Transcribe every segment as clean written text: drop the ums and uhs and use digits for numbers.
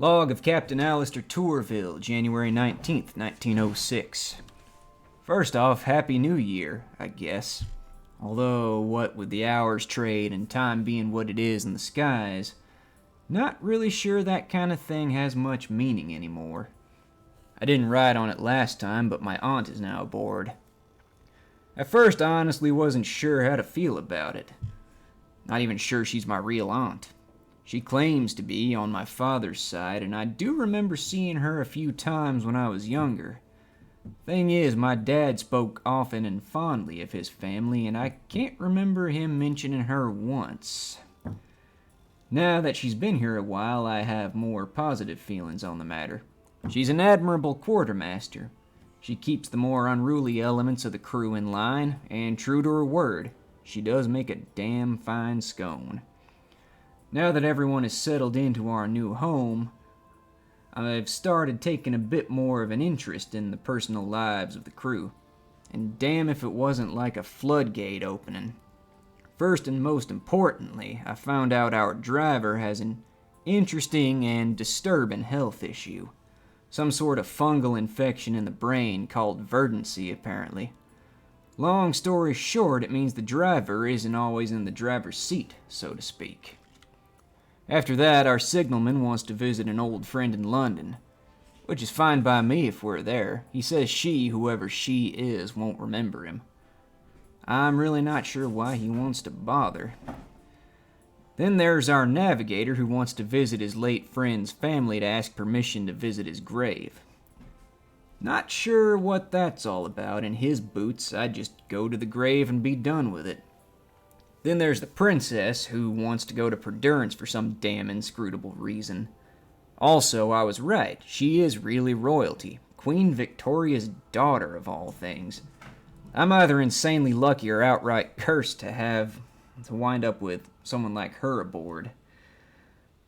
Log of Captain Alistair Tourville, January 19th, 1906. First off, Happy New Year, I guess. Although, what with the hours trade and time being what it is in the skies, not really sure that kind of thing has much meaning anymore. I didn't ride on it last time, but my aunt is now aboard. At first, I honestly wasn't sure how to feel about it. Not even sure she's my real aunt. She claims to be on my father's side, and I do remember seeing her a few times when I was younger. Thing is, my dad spoke often and fondly of his family, and I can't remember him mentioning her once. Now that she's been here a while, I have more positive feelings on the matter. She's an admirable quartermaster. She keeps the more unruly elements of the crew in line, and true to her word, she does make a damn fine scone. Now that everyone is settled into our new home, I've started taking a bit more of an interest in the personal lives of the crew. And damn if it wasn't like a floodgate opening. First and most importantly, I found out our driver has an interesting and disturbing health issue. Some sort of fungal infection in the brain called verdancy, apparently. Long story short, it means the driver isn't always in the driver's seat, so to speak. After that, our signalman wants to visit an old friend in London, which is fine by me if we're there. He says she, whoever she is, won't remember him. I'm really not sure why he wants to bother. Then there's our navigator who wants to visit his late friend's family to ask permission to visit his grave. Not sure what that's all about. In his boots, I'd just go to the grave and be done with it. Then there's the princess, who wants to go to Perdurance for some damn inscrutable reason. Also, I was right. She is really royalty. Queen Victoria's daughter, of all things. I'm either insanely lucky or outright cursed to wind up with someone like her aboard.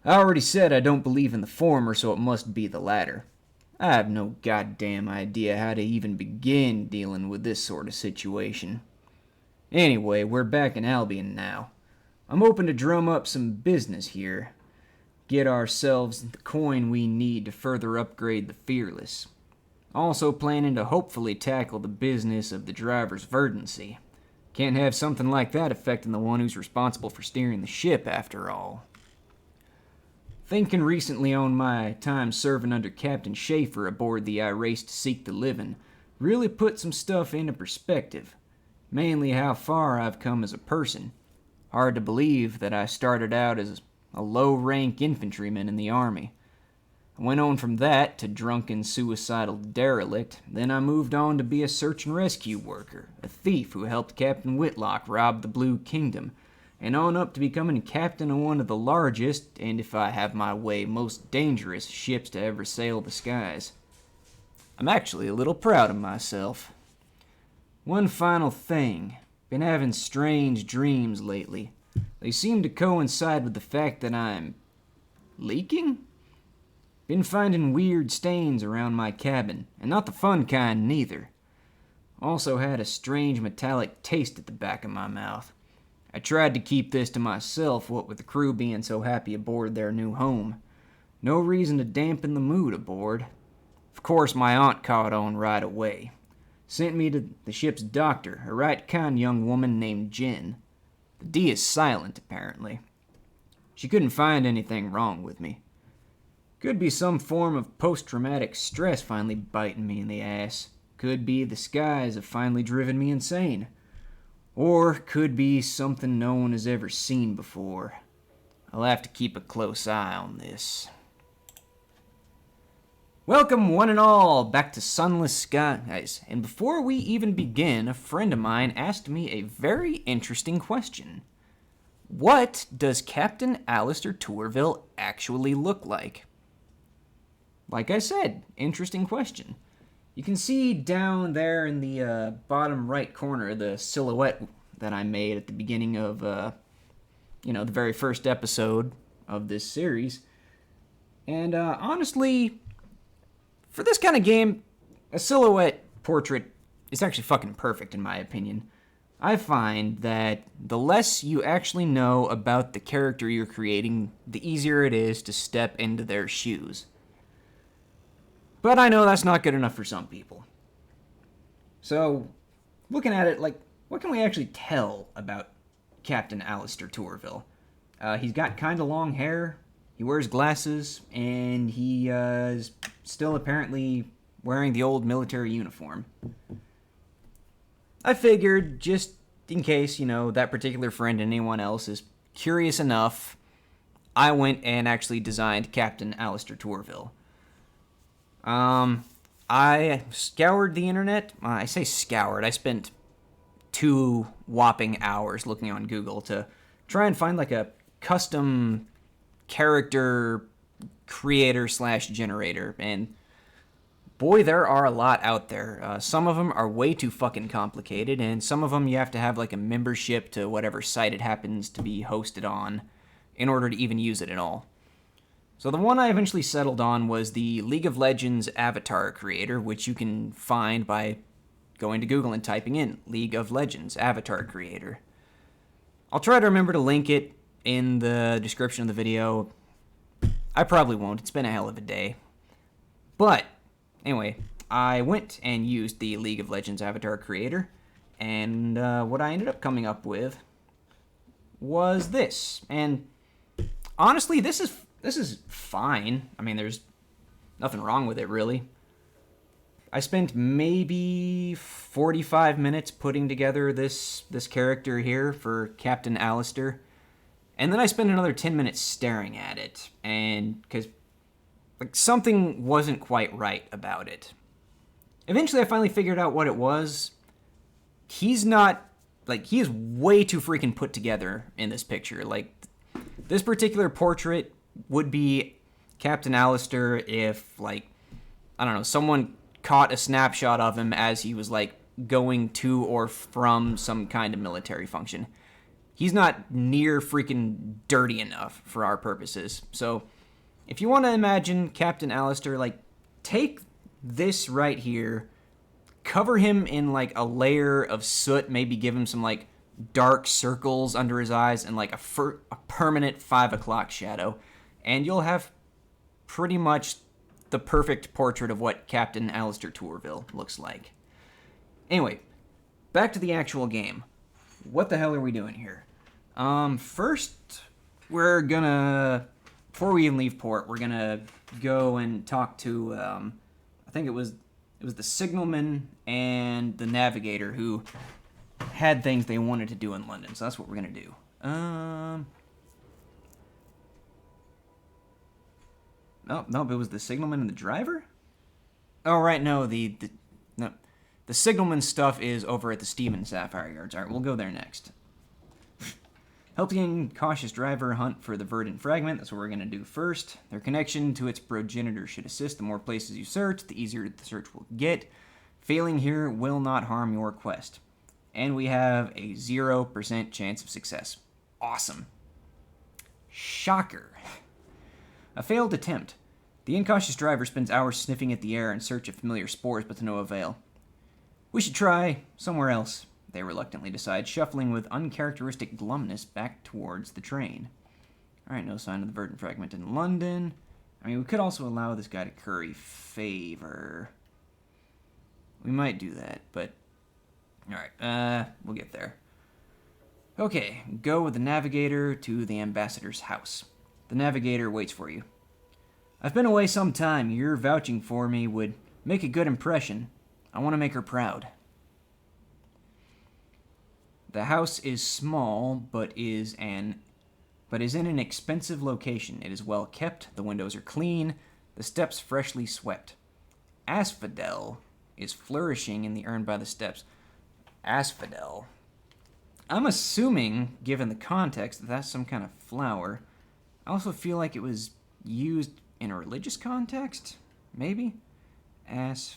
I already said I don't believe in the former, so it must be the latter. I have no goddamn idea how to even begin dealing with this sort of situation. Anyway, we're back in Albion now. I'm hoping to drum up some business here. Get ourselves the coin we need to further upgrade the Fearless. Also planning to hopefully tackle the business of the driver's verdancy. Can't have something like that affecting the one who's responsible for steering the ship, after all. Thinking recently on my time serving under Captain Schaefer aboard the I Race to Seek the Living really put some stuff into perspective. Mainly how far I've come as a person. Hard to believe that I started out as a low-rank infantryman in the army. I went on from that to drunken, suicidal derelict, then I moved on to be a search and rescue worker, a thief who helped Captain Whitlock rob the Blue Kingdom, and on up to becoming captain of one of the largest, and if I have my way, most dangerous ships to ever sail the skies. I'm actually a little proud of myself. One final thing. Been having strange dreams lately. They seem to coincide with the fact that I'm leaking? Been finding weird stains around my cabin, and not the fun kind neither. Also had a strange metallic taste at the back of my mouth. I tried to keep this to myself, what with the crew being so happy aboard their new home. No reason to dampen the mood aboard. Of course, my aunt caught on right away. Sent me to the ship's doctor, a right kind young woman named Jen. The D is silent, apparently. She couldn't find anything wrong with me. Could be some form of post-traumatic stress finally biting me in the ass. Could be the skies have finally driven me insane. Or could be something no one has ever seen before. I'll have to keep a close eye on this. Welcome, one and all, back to Sunless Skies. And before we even begin, a friend of mine asked me a very interesting question. What does Captain Alistair Tourville actually look like? Like I said, interesting question. You can see down there in the bottom right corner the silhouette that I made at the beginning of, the very first episode of this series. And honestly, for this kind of game, a silhouette portrait is actually fucking perfect in my opinion. I find that the less you actually know about the character you're creating, the easier it is to step into their shoes. But I know that's not good enough for some people. So, looking at it, like, what can we actually tell about Captain Alistair Tourville? He's got kind of long hair, he wears glasses, and he is still apparently wearing the old military uniform. I figured, just in case, that particular friend and anyone else is curious enough, I went and actually designed Captain Alistair Tourville. I scoured the internet. I say scoured. I spent 2 whopping hours looking on Google to try and find like a custom character creator / generator, and boy, there are a lot out there. Some of them are way too fucking complicated, and some of them you have to have like a membership to whatever site it happens to be hosted on in order to even use it at all. So the one I eventually settled on was the League of Legends avatar creator, which you can find by going to Google and typing in League of Legends avatar creator. I'll try to remember to link it in the description of the video. I probably won't. It's been a hell of a day. But anyway, I went and used the League of Legends avatar creator, and what I ended up coming up with was this. And honestly, this is fine. I mean, there's nothing wrong with it, really. I spent maybe 45 minutes putting together this character here for Captain Alistair, and then I spent another 10 minutes staring at it, and because something wasn't quite right about it. Eventually, I finally figured out what it was. He is way too freaking put together in this picture. Like, this particular portrait would be Captain Alistair if, I don't know, someone caught a snapshot of him as he was, going to or from some kind of military function. He's not near freaking dirty enough for our purposes. So, if you want to imagine Captain Alistair, take this right here, cover him in, a layer of soot, maybe give him some, dark circles under his eyes, and, a permanent 5 o'clock shadow, and you'll have pretty much the perfect portrait of what Captain Alistair Tourville looks like. Anyway, back to the actual game. What the hell are we doing here? First, we're gonna, before we even leave port, we're gonna go and talk to, I think it was the signalman and the navigator who had things they wanted to do in London, so that's what we're gonna do. Nope, it was the signalman and the driver? Oh, right, no, the signalman stuff is over at the Steam Sapphire Yards. Alright, we'll go there next. Help the incautious driver hunt for the verdant fragment. That's what we're going to do first. Their connection to its progenitor should assist. The more places you search, the easier the search will get. Failing here will not harm your quest. And we have a 0% chance of success. Awesome. Shocker. A failed attempt. The incautious driver spends hours sniffing at the air in search of familiar spores, but to no avail. We should try somewhere else, they reluctantly decide, shuffling with uncharacteristic glumness back towards the train. Alright, no sign of the verdant fragment in London. I mean, we could also allow this guy to curry favor. We might do that, but... Alright, we'll get there. Okay, go with the navigator to the ambassador's house. The navigator waits for you. I've been away some time. Your vouching for me would make a good impression. I want to make her proud. The house is small, but is in an expensive location. It is well kept, the windows are clean, the steps freshly swept. Asphodel is flourishing in the urn by the steps. Asphodel. I'm assuming, given the context, that that's some kind of flower. I also feel like it was used in a religious context? Maybe? Asphodel.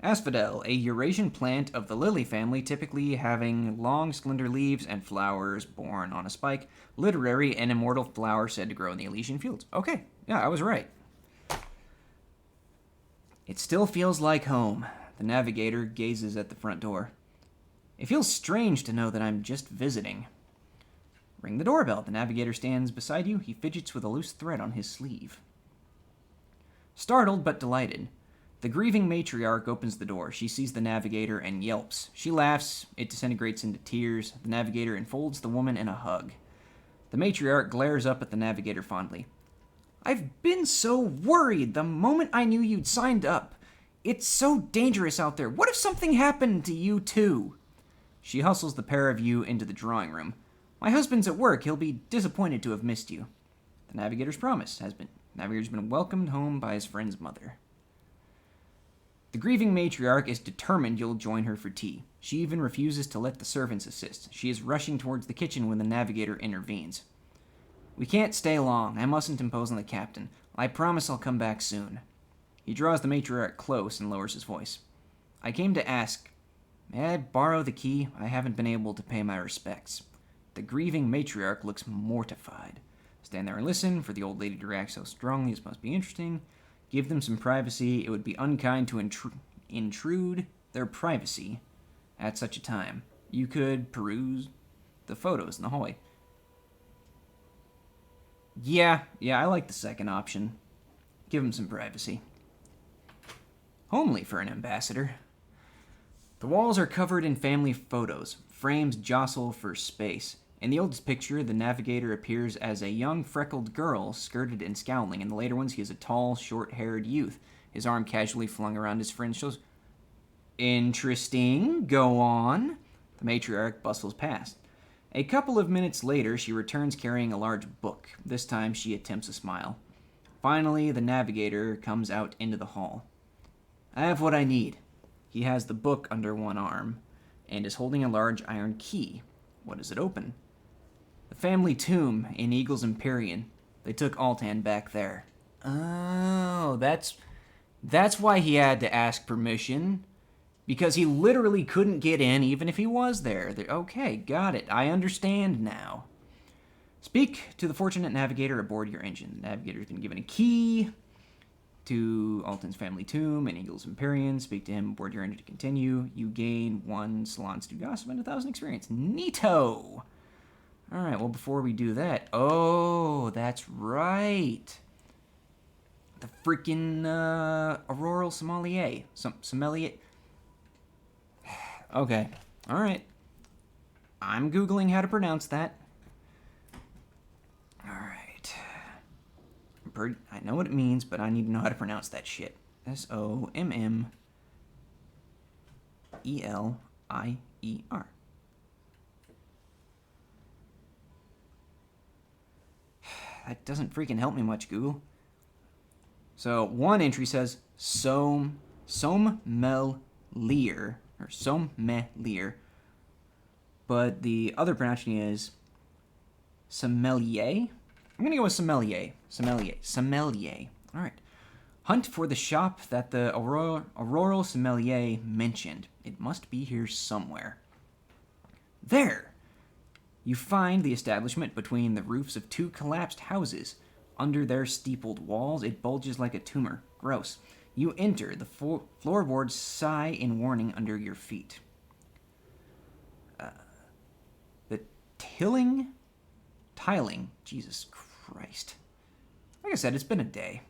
Asphodel, a Eurasian plant of the lily family, typically having long, slender leaves and flowers borne on a spike. Literary and immortal flower said to grow in the Elysian fields. Okay, yeah, I was right. It still feels like home. The navigator gazes at the front door. It feels strange to know that I'm just visiting. Ring the doorbell. The navigator stands beside you. He fidgets with a loose thread on his sleeve. Startled but delighted, the grieving matriarch opens the door. She sees the navigator and yelps. She laughs. It disintegrates into tears. The navigator enfolds the woman in a hug. The matriarch glares up at the navigator fondly. I've been so worried the moment I knew you'd signed up. It's so dangerous out there. What if something happened to you too? She hustles the pair of you into the drawing room. My husband's at work. He'll be disappointed to have missed you. The navigator's promise has been. The navigator's been welcomed home by his friend's mother. The grieving matriarch is determined you'll join her for tea. She even refuses to let the servants assist. She is rushing towards the kitchen when the navigator intervenes. We can't stay long. I mustn't impose on the captain. I promise I'll come back soon. He draws the matriarch close and lowers his voice. I came to ask, may I borrow the key? I haven't been able to pay my respects. The grieving matriarch looks mortified. Stand there and listen for the old lady to react so strongly. This must be interesting. Give them some privacy. It would be unkind to intrude their privacy at such a time. You could peruse the photos in the hallway. Yeah, I like the second option. Give them some privacy. Homely for an ambassador. The walls are covered in family photos. Frames jostle for space. In the oldest picture, the navigator appears as a young, freckled girl, skirted and scowling. In the later ones, he is a tall, short-haired youth, his arm casually flung around his friend's shoulders. Interesting. Go on. The matriarch bustles past. A couple of minutes later, she returns carrying a large book. This time, she attempts a smile. Finally, the navigator comes out into the hall. I have what I need. He has the book under one arm and is holding a large iron key. What does it open? The family tomb in Eagle's Empyrean. They took Altan back there. Oh, that's why he had to ask permission. Because he literally couldn't get in even if he was there. Okay, got it. I understand now. Speak to the fortunate navigator aboard your engine. The navigator's been given a key to Altan's family tomb in Eagle's Empyrean. Speak to him aboard your engine to continue. You gain 1 salons to gossip and 1,000 experience. Neato! Alright, well, before we do that... Oh, that's right. The freaking Auroral Sommelier. Sommelier... Okay, alright. I'm Googling how to pronounce that. Alright. I know what it means, but I need to know how to pronounce that shit. Sommelier. That doesn't freaking help me much, Google. So, one entry says sommelier, or sommelier, but the other pronunciation is sommelier. I'm gonna go with sommelier. Sommelier. All right. Hunt for the shop that the Auroral Sommelier mentioned. It must be here somewhere. There! You find the establishment between the roofs of 2 collapsed houses. Under their steepled walls, it bulges like a tumor. Gross. You enter. The floorboards sigh in warning under your feet. The tiling, Jesus Christ. Like I said, it's been a day.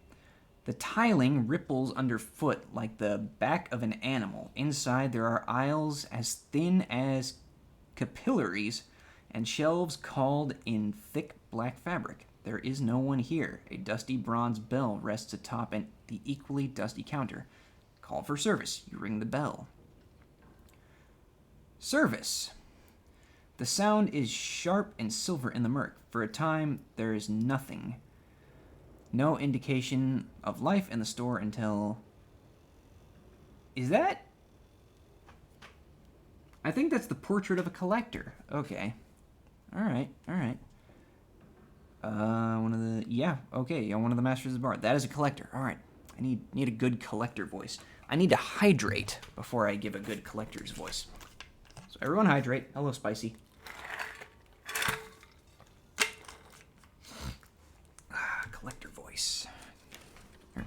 The tiling ripples underfoot like the back of an animal. Inside, there are aisles as thin as capillaries and shelves called in thick black fabric. There is no one here. A dusty bronze bell rests atop the equally dusty counter. Call for service. You ring the bell. Service. The sound is sharp and silver in the murk. For a time, there is nothing. No indication of life in the store until... Is that... I think that's the portrait of a collector. Okay. Alright. One of the... Yeah, okay. One of the masters of the bar. That is a collector. Alright. I need a good collector voice. I need to hydrate before I give a good collector's voice. So everyone hydrate. Hello, Spicy. Collector voice.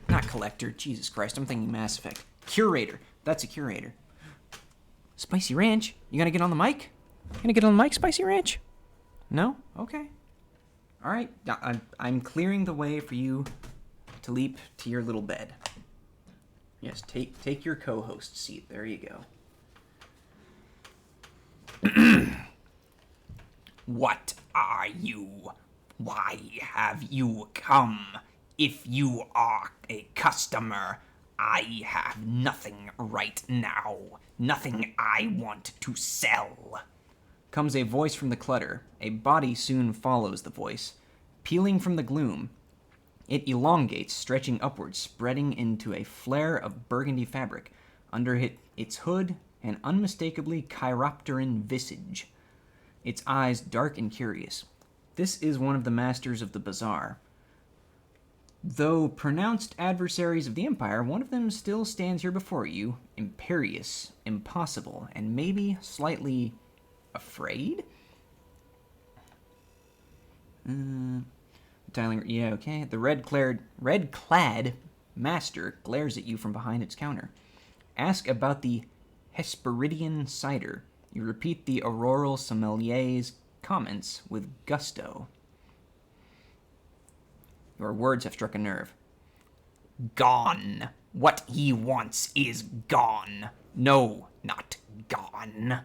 Not collector. Jesus Christ, I'm thinking Mass Effect. Curator. That's a curator. Spicy Ranch. You gonna get on the mic? You gonna get on the mic, Spicy Ranch? No? Okay. All right. I'm clearing the way for you to leap to your little bed. Yes, take your co-host seat. There you go. What are you? Why have you come? If you are a customer, I have nothing right now. Nothing I want to sell. Comes a voice from the clutter. A body soon follows the voice. Peeling from the gloom, it elongates, stretching upwards, spreading into a flare of burgundy fabric. Under its hood, an unmistakably chiropteran visage. Its eyes dark and curious. This is one of the masters of the bazaar. Though pronounced adversaries of the Empire, one of them still stands here before you, imperious, impossible, and maybe slightly afraid? Yeah, okay. The red-clad master glares at you from behind its counter. Ask about the Hesperidian cider. You repeat the auroral sommelier's comments with gusto. Your words have struck a nerve. Gone. What he wants is gone. No, not gone,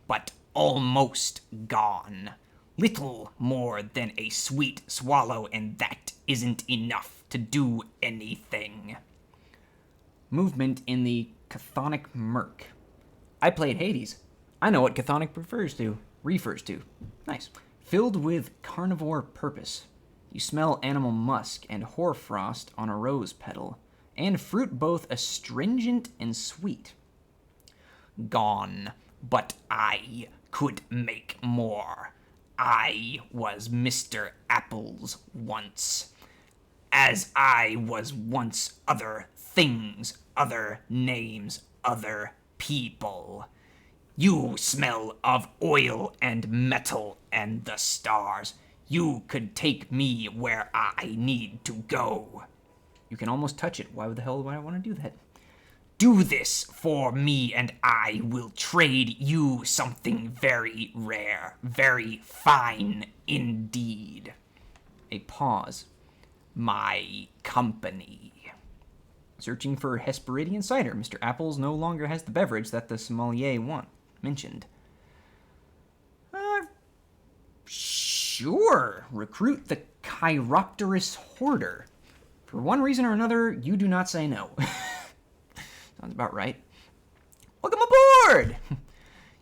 but almost gone. Little more than a sweet swallow, and that isn't enough to do anything. Movement in the chthonic murk. I played Hades. I know what chthonic refers to. Nice. Filled with carnivore purpose. You smell animal musk and hoarfrost on a rose petal, and fruit both astringent and sweet. Gone, but I could make more. I was Mr. Apples once. As I was once other things, other names, other people. You smell of oil and metal and the stars. You could take me where I need to go. You can almost touch it. Why the hell would I want to do that? Do this for me, and I will trade you something very rare, very fine indeed. A pause. My company. Searching for Hesperidian cider. Mr. Apples no longer has the beverage that the sommelier mentioned. Sure. Recruit the Chiropterous Hoarder. For one reason or another, you do not say no. Sounds about right. Welcome aboard!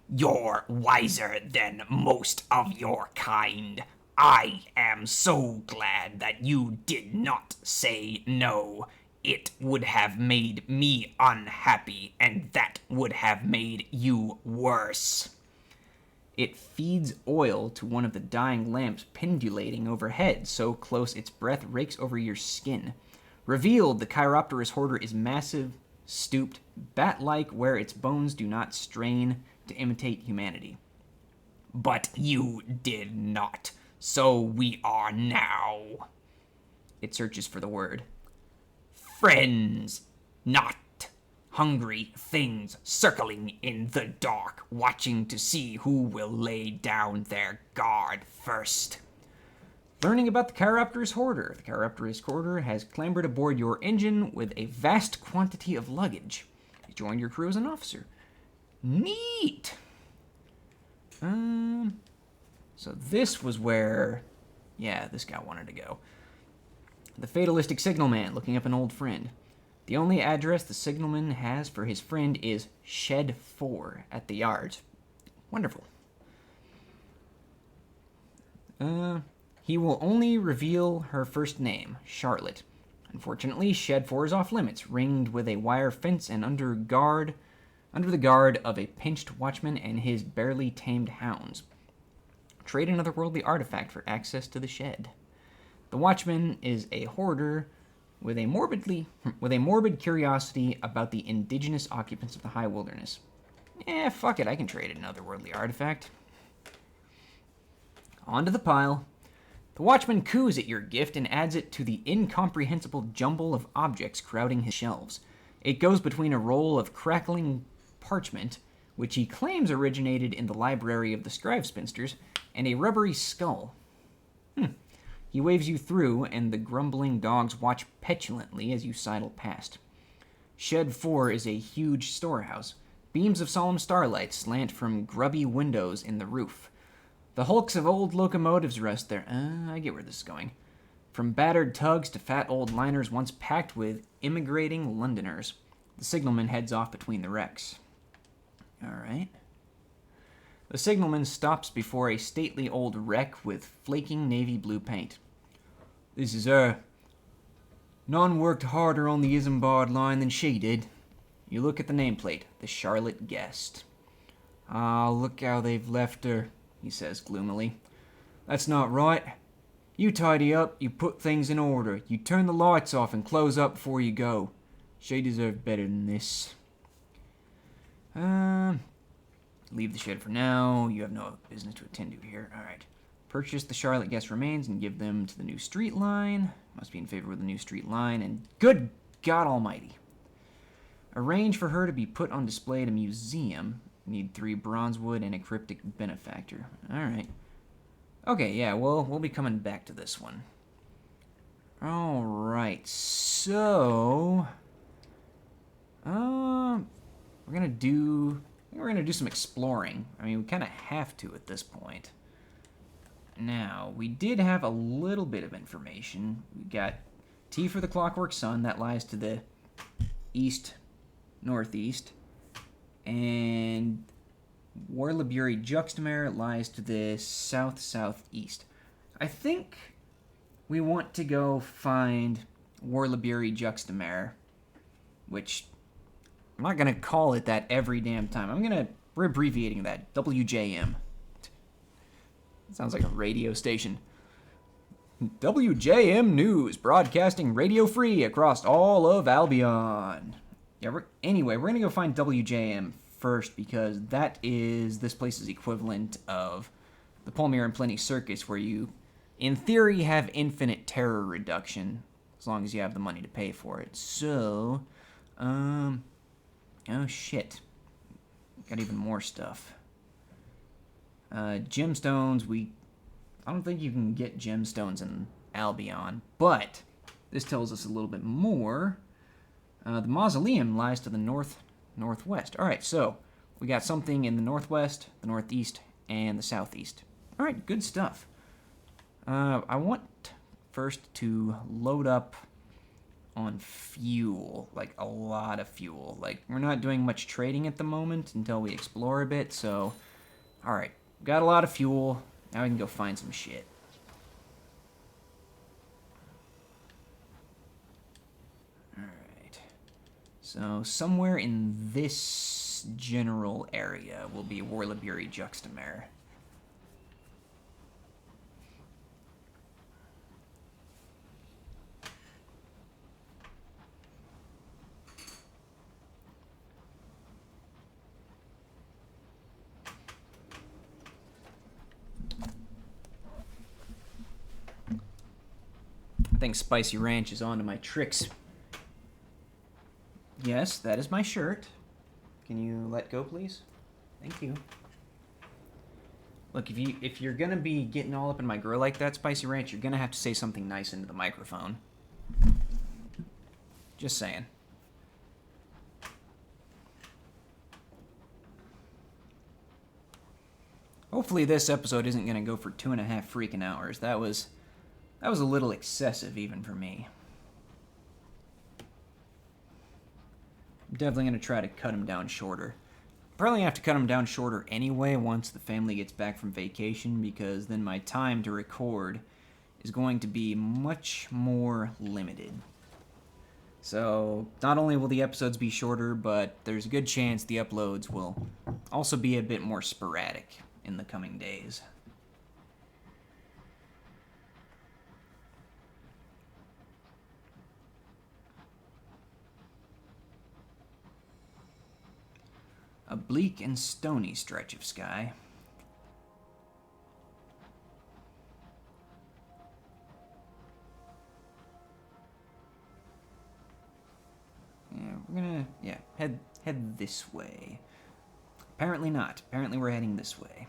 You're wiser than most of your kind. I am so glad that you did not say no. It would have made me unhappy, and that would have made you worse. It feeds oil to one of the dying lamps pendulating overhead, so close its breath rakes over your skin. Revealed, the Chiropterous Hoarder is massive, stooped, bat-like where its bones do not strain to imitate humanity. But you did not, so we are now. It searches for the word. Friends, not hungry things circling in the dark, watching to see who will lay down their guard first. Learning about the Chiropterous Hoarder. The Chiropterous Hoarder has clambered aboard your engine with a vast quantity of luggage. He joined your crew as an officer. Neat! So this was where, this guy wanted to go. The fatalistic signalman, looking up an old friend. The only address the signalman has for his friend is Shed 4 at the yards. Wonderful. He will only reveal her first name, Charlotte. Unfortunately, Shed 4 is off limits, ringed with a wire fence and under the guard of a pinched watchman and his barely tamed hounds. Trade an otherworldly artifact for access to the shed. The watchman is a hoarder with a morbid curiosity about the indigenous occupants of the high wilderness. Fuck it, I can trade an otherworldly artifact. Onto the pile. The watchman coos at your gift and adds it to the incomprehensible jumble of objects crowding his shelves. It goes between a roll of crackling parchment, which he claims originated in the library of the Scribe Spinsters, and a rubbery skull. He waves you through, and the grumbling dogs watch petulantly as you sidle past. Shed 4 is a huge storehouse. Beams of solemn starlight slant from grubby windows in the roof. The hulks of old locomotives rest there. I get where this is going. From battered tugs to fat old liners once packed with immigrating Londoners. The signalman heads off between the wrecks. All right. The signalman stops before a stately old wreck with flaking navy blue paint. This is her. None worked harder on the Isambard line than she did. You look at the nameplate, the Charlotte Guest. Ah, look how they've left her, he says gloomily. That's not right. You tidy up, you put things in order, you turn the lights off and close up before you go. She deserved better than this. Leave the shed for now. You have no business to attend to here. Alright. Purchase the Charlotte Guest remains and give them to the new street line. Must be in favor with the new street line. And good God almighty. Arrange for her to be put on display at a museum. Need 3 bronzewood and a cryptic benefactor. Alright. Okay, yeah, well, we'll be coming back to this one. Alright, so... we're gonna do some exploring. I mean, we kind of have to at this point. Now, we did have a little bit of information. We got T for the Clockwork Sun, that lies to the east-northeast. And Warlaburi Juxtamare lies to the south-southeast. I think we want to go find Warlaburi Juxtamare, which I'm not going to call it that every damn time. We're abbreviating that, WJM. Sounds like a radio station. WJM News, broadcasting radio free across all of Albion. Yeah, we're going to go find WJM first because that is this place's equivalent of the Palmyra and Plenty Circus, where you, in theory, have infinite terror reduction as long as you have the money to pay for it. So, oh shit. Got even more stuff. Gemstones, I don't think you can get gemstones in Albion, but this tells us a little bit more. The mausoleum lies to the northwest. All right, so we got something in the northwest, the northeast, and the southeast. All right, good stuff. I want first to load up on fuel, like a lot of fuel. Like, we're not doing much trading at the moment until we explore a bit, so... All right, got a lot of fuel. Now we can go find some shit. Alright. So, somewhere in this general area will be Warlaburi Juxtamare. I think Spicy Ranch is onto my tricks. Yes, that is my shirt. Can you let go, please? Thank you. Look, if you're gonna be getting all up in my grill like that, Spicy Ranch, you're gonna have to say something nice into the microphone. Just saying. Hopefully this episode isn't gonna go for 2.5 freaking hours. That was a little excessive even for me. I'm definitely going to try to cut them down shorter. Probably have to cut them down shorter anyway once the family gets back from vacation, because then my time to record is going to be much more limited. So not only will the episodes be shorter, but there's a good chance the uploads will also be a bit more sporadic in the coming days. A bleak and stony stretch of sky. head this way. Apparently not. Apparently we're heading this way.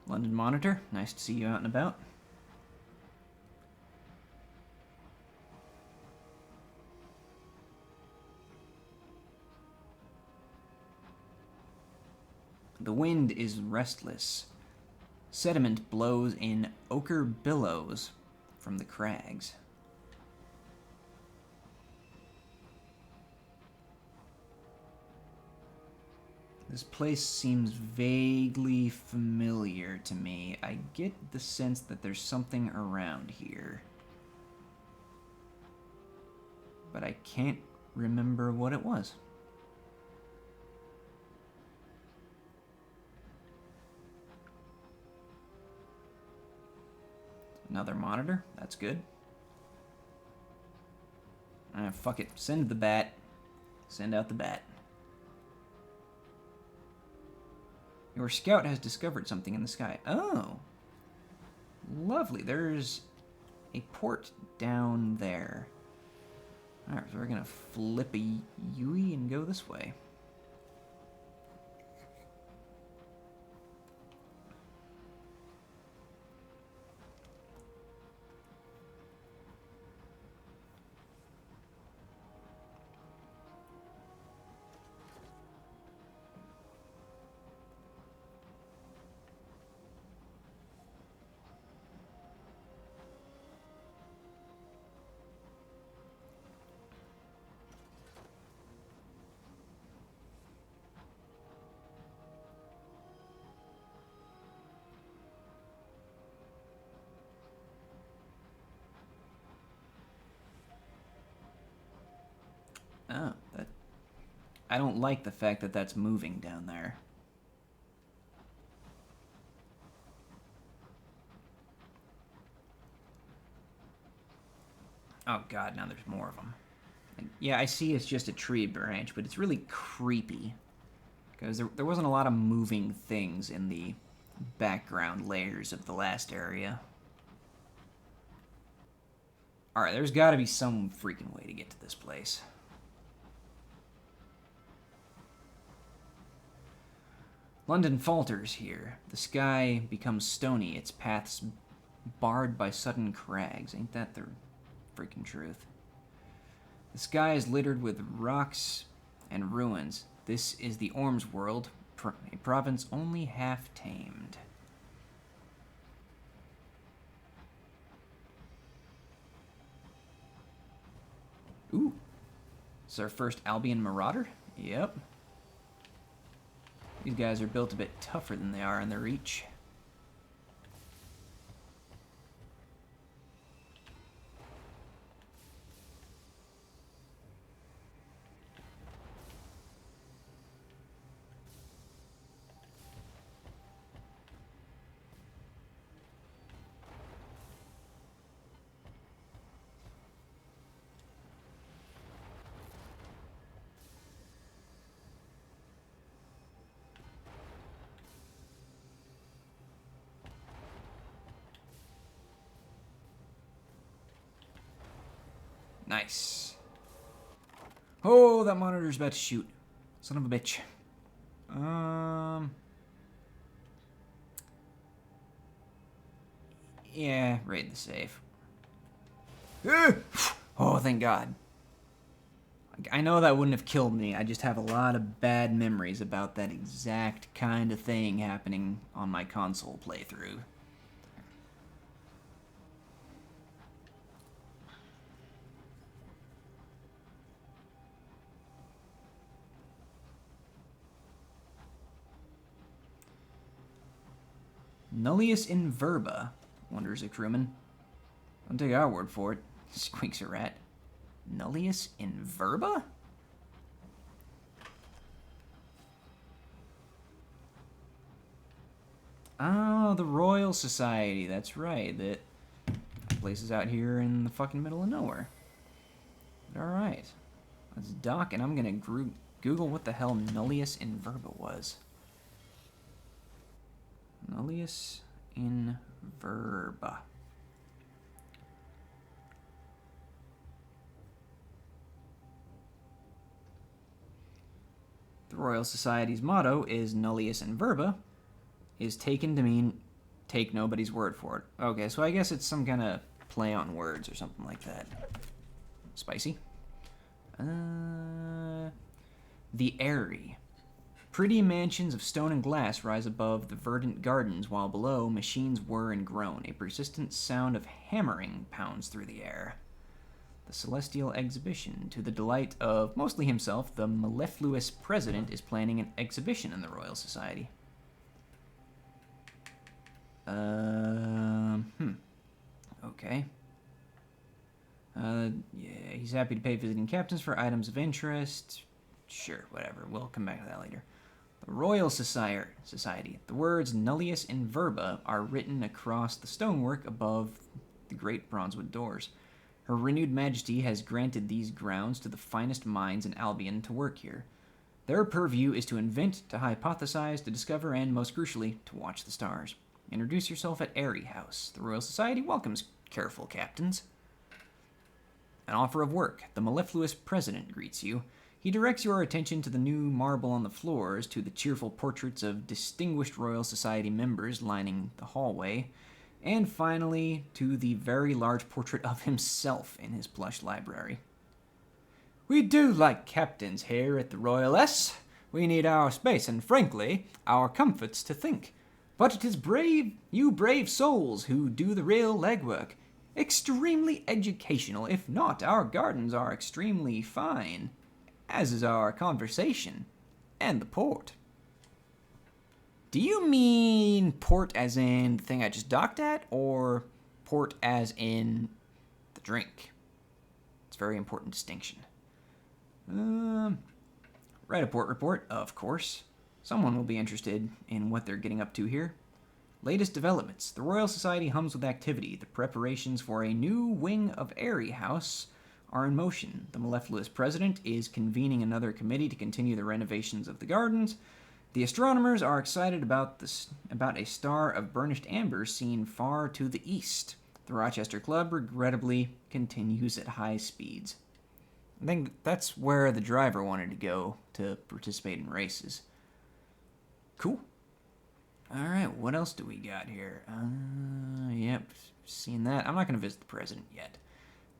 London Monitor, nice to see you out and about. The wind is restless. Sediment blows in ochre billows from the crags. This place seems vaguely familiar to me. I get the sense that there's something around here, but I can't remember what it was. Another monitor. That's good. Fuck it. Send the bat. Send out the bat. Your scout has discovered something in the sky. Oh. Lovely. There's a port down there. Alright, so we're gonna flip a Yui and go this way. Oh, that... I don't like the fact that that's moving down there. Oh god, now there's more of them. Yeah, I see it's just a tree branch, but it's really creepy. Because there wasn't a lot of moving things in the background layers of the last area. Alright, there's gotta be some freaking way to get to this place. London falters here. The sky becomes stony, its paths barred by sudden crags. Ain't that the freaking truth? The sky is littered with rocks and ruins. This is the Orms world, a province only half tamed. Ooh. This is our first Albion Marauder? Yep. These guys are built a bit tougher than they are in their reach. Nice. Oh, that monitor's about to shoot. Son of a bitch. Yeah, raid the safe. Oh, thank God. I know that wouldn't have killed me. I just have a lot of bad memories about that exact kind of thing happening on my console playthrough. Nullius in verba, wonders a crewman. Don't take our word for it, squeaks a rat. Nullius in verba? Oh, the Royal Society, that's right. That place is out here in the fucking middle of nowhere. Alright. Let's dock, and I'm gonna Google what the hell Nullius in verba was. Nullius in verba. The Royal Society's motto is Nullius in Verba, is taken to mean take nobody's word for it. Okay, so I guess it's some kind of play on words or something like that. Spicy. The Airy. Pretty mansions of stone and glass rise above the verdant gardens, while below machines whir and groan. A persistent sound of hammering pounds through the air. The Celestial Exhibition. To the delight of mostly himself, the mellifluous president is planning an exhibition in the Royal Society. Okay. Yeah, he's happy to pay visiting captains for items of interest. Sure, whatever. We'll come back to that later. The Royal Society. The words Nullius in Verba are written across the stonework above the great bronzewood doors. Her renewed majesty has granted these grounds to the finest minds in Albion to work here. Their purview is to invent, to hypothesize, to discover, and, most crucially, to watch the stars. Introduce yourself at Airy House. The Royal Society welcomes careful captains. An offer of work. The mellifluous president greets you. He directs your attention to the new marble on the floors, to the cheerful portraits of distinguished Royal Society members lining the hallway, and finally to the very large portrait of himself in his plush library. We do like captains here at the Royal S. We need our space and, frankly, our comforts to think. But it is you brave souls who do the real legwork. Extremely educational. If not, our gardens are extremely fine, as is our conversation, and the port. Do you mean port as in the thing I just docked at, or port as in the drink? It's a very important distinction. Write a port report, of course. Someone will be interested in what they're getting up to here. Latest developments. The Royal Society hums with activity. The preparations for a new wing of Airy House are in motion. The mellifluous president is convening another committee to continue the renovations of the gardens. The astronomers are excited about a star of burnished amber seen far to the east. The Rochester Club regrettably continues at high speeds. I think that's where the driver wanted to go to participate in races. Cool. Alright, what else do we got here? Yep, seen that. I'm not going to visit the president yet.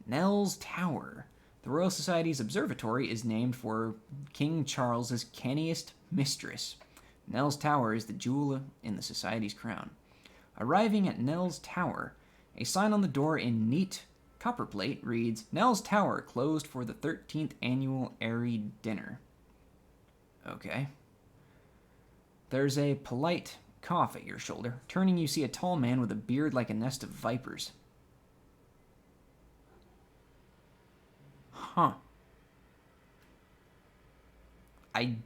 Nell's Tower. The Royal Society's observatory is named for King Charles's canniest mistress. Nell's Tower is the jewel in the Society's crown. Arriving at Nell's Tower, a sign on the door in neat copperplate reads, Nell's Tower closed for the 13th annual Airy Dinner. Okay. There's a polite cough at your shoulder. Turning, you see a tall man with a beard like a nest of vipers. Huh. I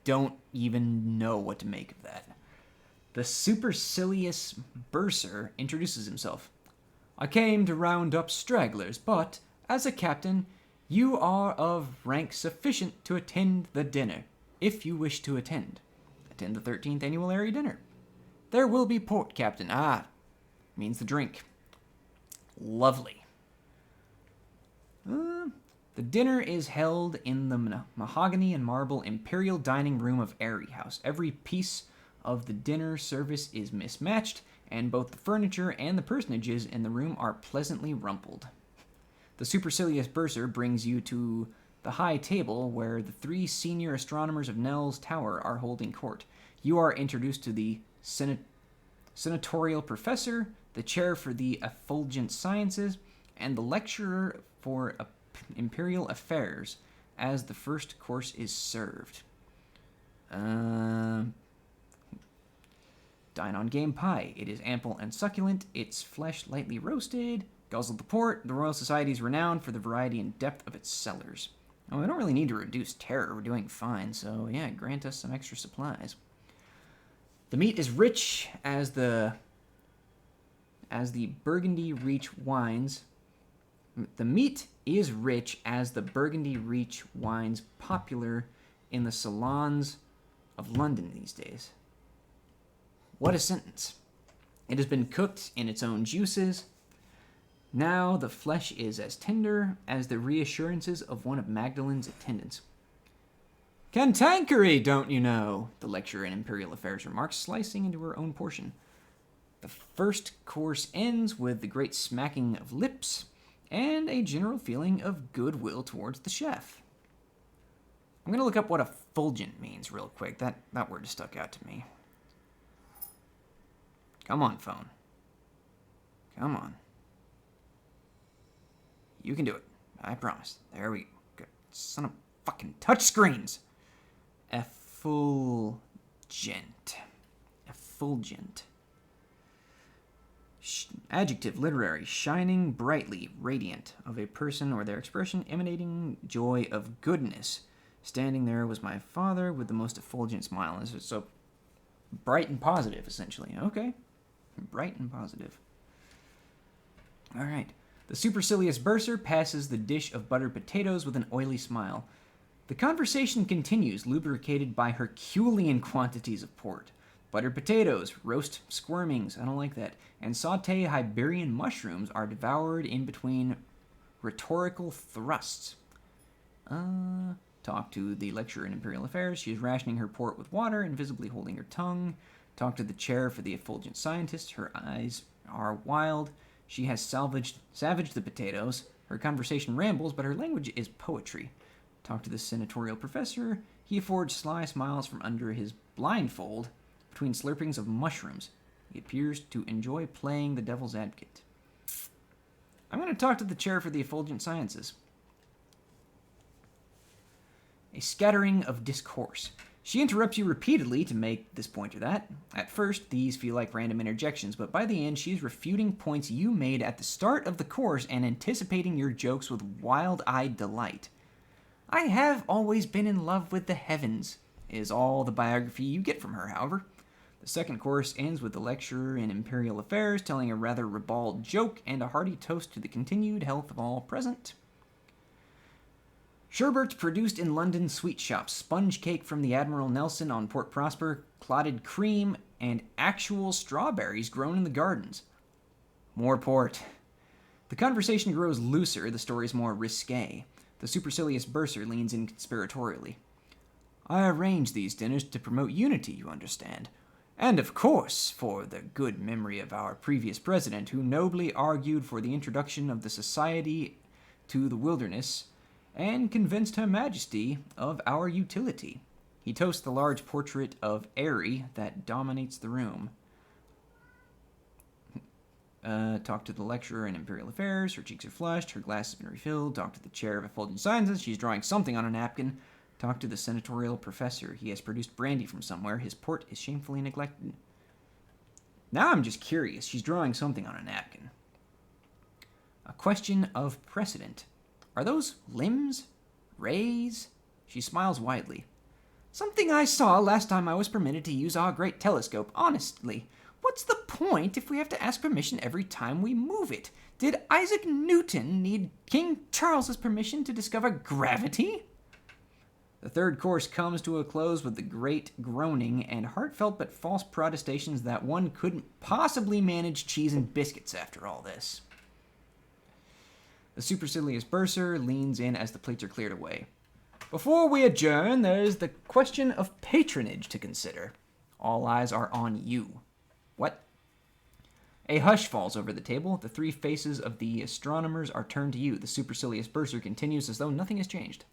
don't even know what to make of that. The supercilious bursar introduces himself. I came to round up stragglers, but, as a captain, you are of rank sufficient to attend the dinner, if you wish to attend. Attend the 13th annual Airy Dinner. There will be port, Captain. Means the drink. Lovely. The dinner is held in the mahogany and marble imperial dining room of Airy House. Every piece of the dinner service is mismatched, and both the furniture and the personages in the room are pleasantly rumpled. The supercilious bursar brings you to the high table where the 3 senior astronomers of Nell's Tower are holding court. You are introduced to the senatorial professor, the chair for the effulgent sciences, and the lecturer for imperial affairs as the first course is served. Dine on game pie. It is ample and succulent, its flesh lightly roasted. Guzzle the port. The Royal Society is renowned for the variety and depth of its cellars. Oh, we don't really need to reduce terror. We're doing fine, so yeah, grant us some extra supplies. The meat is rich as the Burgundy Reach wines. The meat is rich as the Burgundy Reach wines popular in the salons of London these days. What a sentence. It has been cooked in its own juices. Now the flesh is as tender as the reassurances of one of Magdalen's attendants. Cantankerous, don't you know? The lecturer in Imperial Affairs remarks, slicing into her own portion. The first course ends with the great smacking of lips and a general feeling of goodwill towards the chef. I'm going to look up what effulgent means real quick. That word stuck out to me. Come on, phone. Come on. You can do it. I promise. There we go. Son of fucking touchscreens. Effulgent. Effulgent. Adjective, literary, shining brightly, radiant, of a person or their expression emanating joy of goodness. Standing there was my father with the most effulgent smile. So, bright and positive, essentially. Okay. Bright and positive. All right. The supercilious bursar passes the dish of buttered potatoes with an oily smile. The conversation continues, lubricated by Herculean quantities of port. Buttered potatoes, roast squirmings, I don't like that, and sauté Iberian mushrooms are devoured in between rhetorical thrusts. Talk to the lecturer in Imperial Affairs. She is rationing her port with water and visibly holding her tongue. Talk to the chair for the effulgent scientist. Her eyes are wild. She has savaged the potatoes. Her conversation rambles, but her language is poetry. Talk to the senatorial professor. He affords sly smiles from under his blindfold between slurpings of mushrooms. He appears to enjoy playing the devil's advocate. I'm going to talk to the chair for the effulgent sciences. A scattering of discourse. She interrupts you repeatedly to make this point or that. At first, these feel like random interjections, but by the end, she is refuting points you made at the start of the course and anticipating your jokes with wild-eyed delight. I have always been in love with the heavens, is all the biography you get from her, however. The second course ends with the lecturer in Imperial Affairs telling a rather ribald joke and a hearty toast to the continued health of all present. Sherbet produced in London sweet shops, sponge cake from the Admiral Nelson on Port Prosper, clotted cream, and actual strawberries grown in the gardens. More port. The conversation grows looser, the story is more risque. The supercilious bursar leans in conspiratorially. I arrange these dinners to promote unity, you understand. And of course, for the good memory of our previous president, who nobly argued for the introduction of the Society to the Wilderness, and convinced Her Majesty of our utility. He toasts the large portrait of Airy that dominates the room. Talk to the lecturer in Imperial Affairs. Her cheeks are flushed. Her glass has been refilled. Talk to the chair of effulgent sciences. She's drawing something on a napkin. Talk to the senatorial professor. He has produced brandy from somewhere. His port is shamefully neglected. Now I'm just curious. She's drawing something on a napkin. A question of precedent. Are those limbs? Rays? She smiles widely. Something I saw last time I was permitted to use our great telescope. Honestly, what's the point if we have to ask permission every time we move it? Did Isaac Newton need King Charles's permission to discover gravity? The third course comes to a close with the great groaning and heartfelt but false protestations that one couldn't possibly manage cheese and biscuits after all this. The supercilious bursar leans in as the plates are cleared away. Before we adjourn, there's the question of patronage to consider. All eyes are on you. What? A hush falls over the table. The three faces of the astronomers are turned to you. The supercilious bursar continues as though nothing has changed.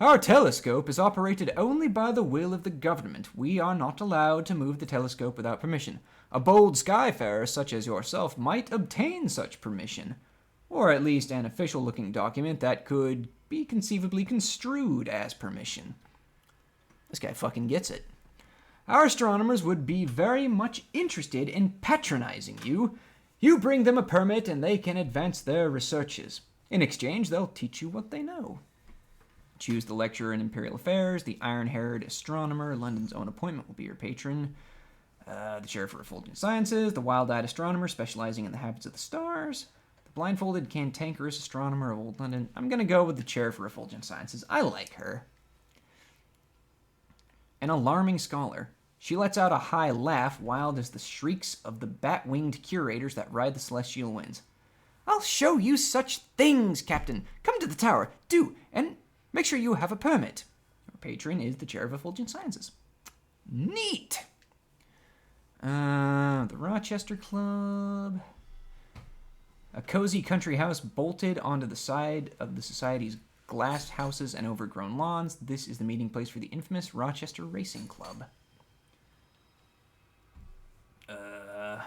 Our telescope is operated only by the will of the government. We are not allowed to move the telescope without permission. A bold skyfarer such as yourself might obtain such permission. Or at least an official-looking document that could be conceivably construed as permission. This guy fucking gets it. Our astronomers would be very much interested in patronizing you. You bring them a permit and they can advance their researches. In exchange, they'll teach you what they know. Choose the lecturer in Imperial Affairs. The iron-haired astronomer, London's own appointment, will be your patron. The chair for effulgent sciences. The wild-eyed astronomer specializing in the habits of the stars. Blindfolded, cantankerous astronomer of old London. I'm going to go with the chair for effulgent sciences. I like her. An alarming scholar. She lets out a high laugh, wild as the shrieks of the bat-winged curators that ride the celestial winds. I'll show you such things, Captain. Come to the tower. Do, and make sure you have a permit. patron is the chair of effulgent sciences. Neat! The Rochester Club. A cozy country house bolted onto the side of the society's glass houses and overgrown lawns. This is the meeting place for the infamous Rochester Racing Club. Alright.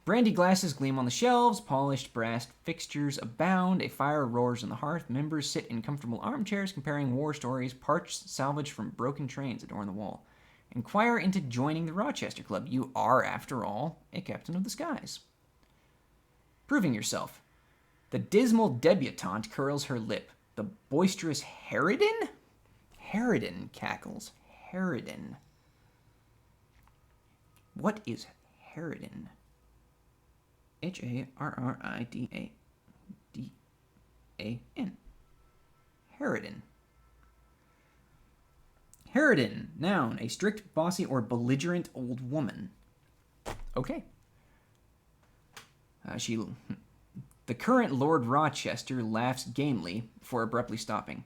Brandy glasses gleam on the shelves. Polished brass fixtures abound. A fire roars on the hearth. Members sit in comfortable armchairs comparing war stories. Parts salvaged from broken trains adorn the wall. Inquire into joining the Rochester Club. You are, after all, a captain of the skies. Proving yourself. The dismal debutante curls her lip. The boisterous Harridan? Harridan cackles. Harridan. What is Harridan? Harridan. Harridan. Harridan, noun, a strict, bossy, or belligerent old woman. Okay. The current Lord Rochester laughs gamely before abruptly stopping.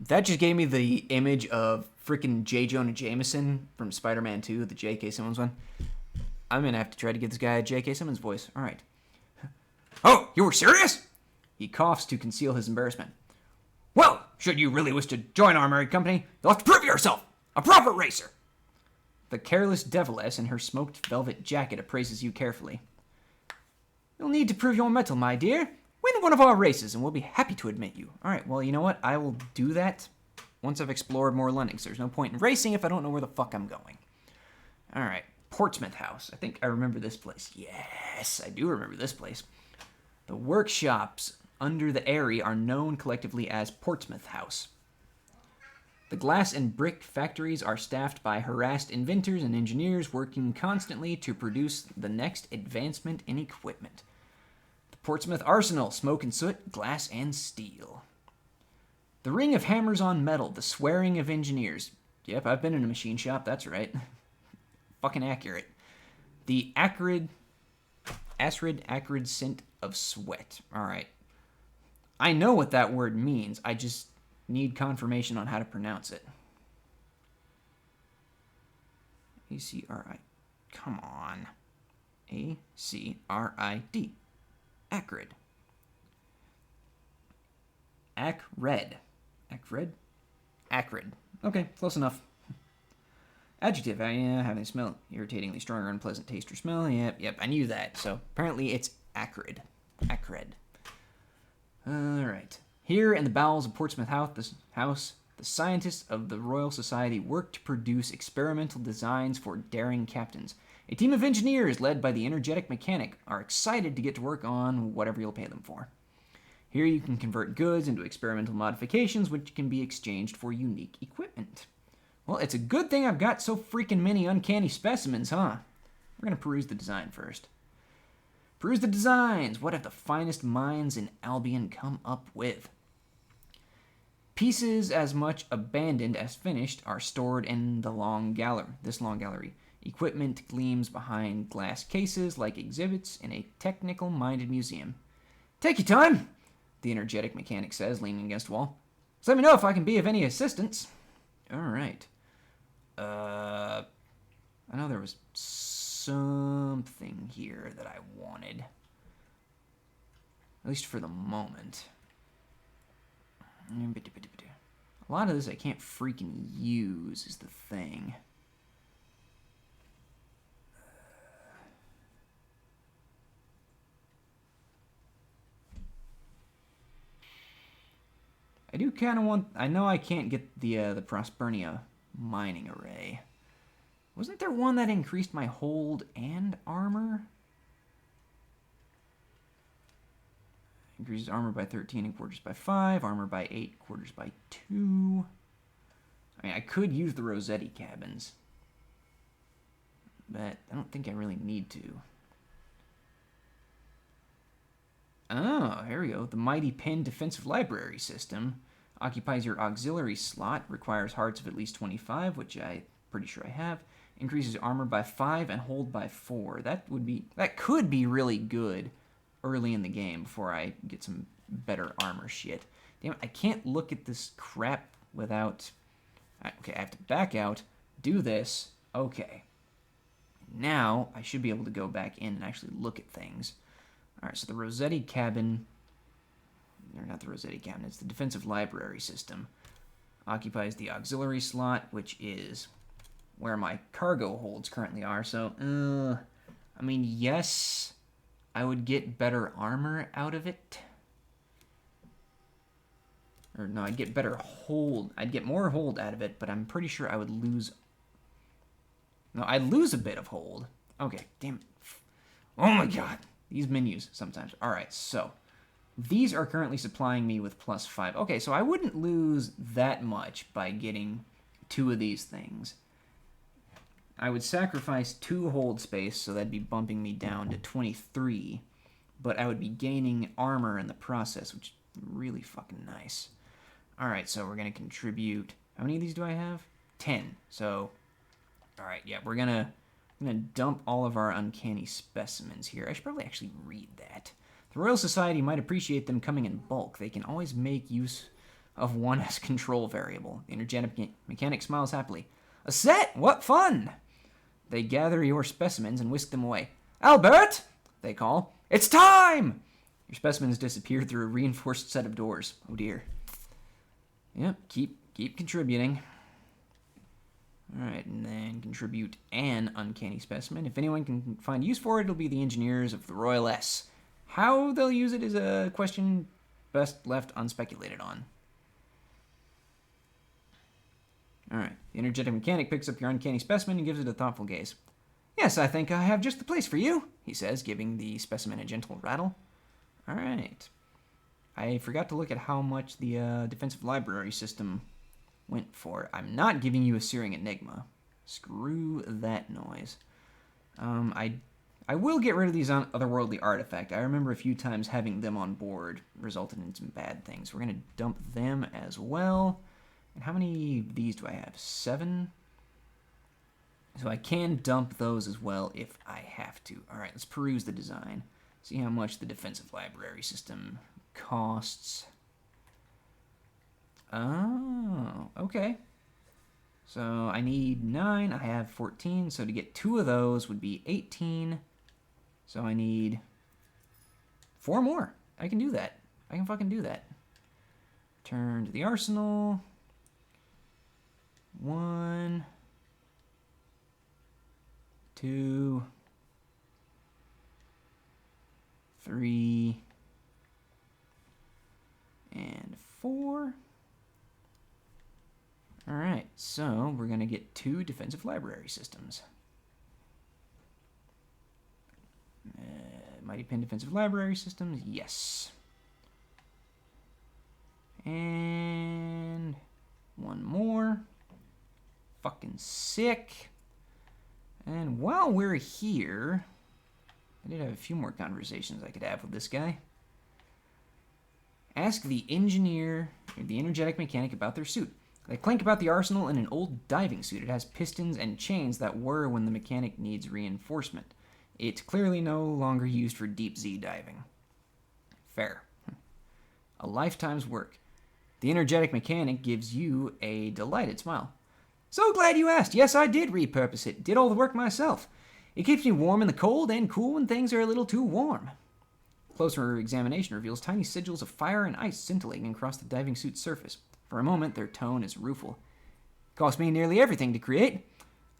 That just gave me the image of freaking J. Jonah Jameson from Spider-Man 2, the J.K. Simmons one. I'm going to have to try to get this guy a J.K. Simmons voice. All right. Oh, you were serious? He coughs to conceal his embarrassment. Well, should you really wish to join our married company, you'll have to prove yourself a proper racer. The careless deviless in her smoked velvet jacket appraises you carefully. You'll need to prove your mettle, my dear. Win one of our races, and we'll be happy to admit you. All right, well, you know what? I will do that once I've explored more London, because there's no point in racing if I don't know where the fuck I'm going. All right, Portsmouth House. I think I remember this place. Yes, I do remember this place. The workshops under the Eyrie are known collectively as Portsmouth House. The glass and brick factories are staffed by harassed inventors and engineers working constantly to produce the next advancement in equipment. The Portsmouth Arsenal, smoke and soot, glass and steel. The ring of hammers on metal, the swearing of engineers. Yep, I've been in a machine shop, that's right. Fucking accurate. The acrid scent of sweat. All right. I know what that word means. I just need confirmation on how to pronounce it. A-C-R-I. Come on. A-C-R-I-D. Acrid. Acrid. Acrid? Acrid. Okay, close enough. Adjective. Having a smell. Irritatingly strong or unpleasant taste or smell. Yep, I knew that. So apparently it's acrid. Acrid. Alright. Here in the bowels of Portsmouth House, the scientists of the Royal Society work to produce experimental designs for daring captains. A team of engineers led by the energetic mechanic are excited to get to work on whatever you'll pay them for. Here you can convert goods into experimental modifications which can be exchanged for unique equipment. Well, it's a good thing I've got so freaking many uncanny specimens, huh? We're going to peruse the design first. Peruse the designs. What have the finest minds in Albion come up with? Pieces as much abandoned as finished are stored in this long gallery. Equipment gleams behind glass cases like exhibits in a technical-minded museum. Take your time, the energetic mechanic says, leaning against a wall. Just let me know if I can be of any assistance. All right. I know there was something here that I wanted. At least for the moment. A lot of this I can't freaking use is the thing. I do kind of want... I know I can't get the Prospernia mining array. Wasn't there one that increased my hold and armor? Increases armor by 13 and quarters by 5. Armor by 8, quarters by 2. I mean, I could use the Rossetti cabins. But I don't think I really need to. Oh, here we go. The Mighty Pen Defensive Library System occupies your auxiliary slot, requires hearts of at least 25, which I'm pretty sure I have. Increases armor by 5 and hold by 4. That could be really good early in the game before I get some better armor shit. Damn it, I can't look at this crap without... Okay, I have to back out, do this. Okay. Now, I should be able to go back in and actually look at things. Alright, so the Rossetti cabin... Or not the Rossetti cabin, it's the defensive library system. Occupies the auxiliary slot, which is where my cargo holds currently are. So, I mean, yes, I would get better armor out of it. Or no, I'd get better hold. I'd get more hold out of it, but I'm pretty sure I would lose... No, I'd lose a bit of hold. Okay, damn it. Oh my god. These menus sometimes. Alright, so... These are currently supplying me with +5. Okay, so I wouldn't lose that much by getting 2 of these things. I would sacrifice 2 hold space, so that'd be bumping me down to 23. But I would be gaining armor in the process, which is really fucking nice. Alright, so we're going to contribute... How many of these do I have? 10. So, alright, yeah, we're going to dump all of our uncanny specimens here. I should probably actually read that. The Royal Society might appreciate them coming in bulk. They can always make use of one as control variable. The energetic mechanic smiles happily. A set! What fun! They gather your specimens and whisk them away. Albert! They call. It's time! Your specimens disappear through a reinforced set of doors. Oh dear. Yep, keep contributing. Alright, and then contribute an uncanny specimen. If anyone can find use for it, it'll be the engineers of the Royal S. How they'll use it is a question best left unspeculated on. Alright, the energetic mechanic picks up your uncanny specimen and gives it a thoughtful gaze. Yes, I think I have just the place for you, he says, giving the specimen a gentle rattle. Alright. I forgot to look at how much the defensive library system went for. I'm not giving you a searing enigma. Screw that noise. I will get rid of these otherworldly artifacts. I remember a few times having them on board resulted in some bad things. We're going to dump them as well. And how many of these do I have? 7? So I can dump those as well if I have to. Alright, let's peruse the design. See how much the defensive library system costs. Oh, okay. So I need 9. I have 14. So to get 2 of those would be 18. So I need 4 more. I can do that. I can fucking do that. Turn to the arsenal. 1, 2, 3, and 4. Alright, so we're going to get 2 defensive library systems. Mighty Pen defensive library systems, yes. And 1 more. Fucking sick. And while we're here, I did have a few more conversations I could have with this guy. Ask the engineer, or the energetic mechanic, about their suit. They clink about the arsenal in an old diving suit. It has pistons and chains that whir when the mechanic needs reinforcement. It's clearly no longer used for deep-sea diving. Fair. A lifetime's work. The energetic mechanic gives you a delighted smile. So glad you asked. Yes, I did repurpose it. Did all the work myself. It keeps me warm in the cold and cool when things are a little too warm. Closer examination reveals tiny sigils of fire and ice scintillating across the diving suit's surface. For a moment, their tone is rueful. Cost me nearly everything to create.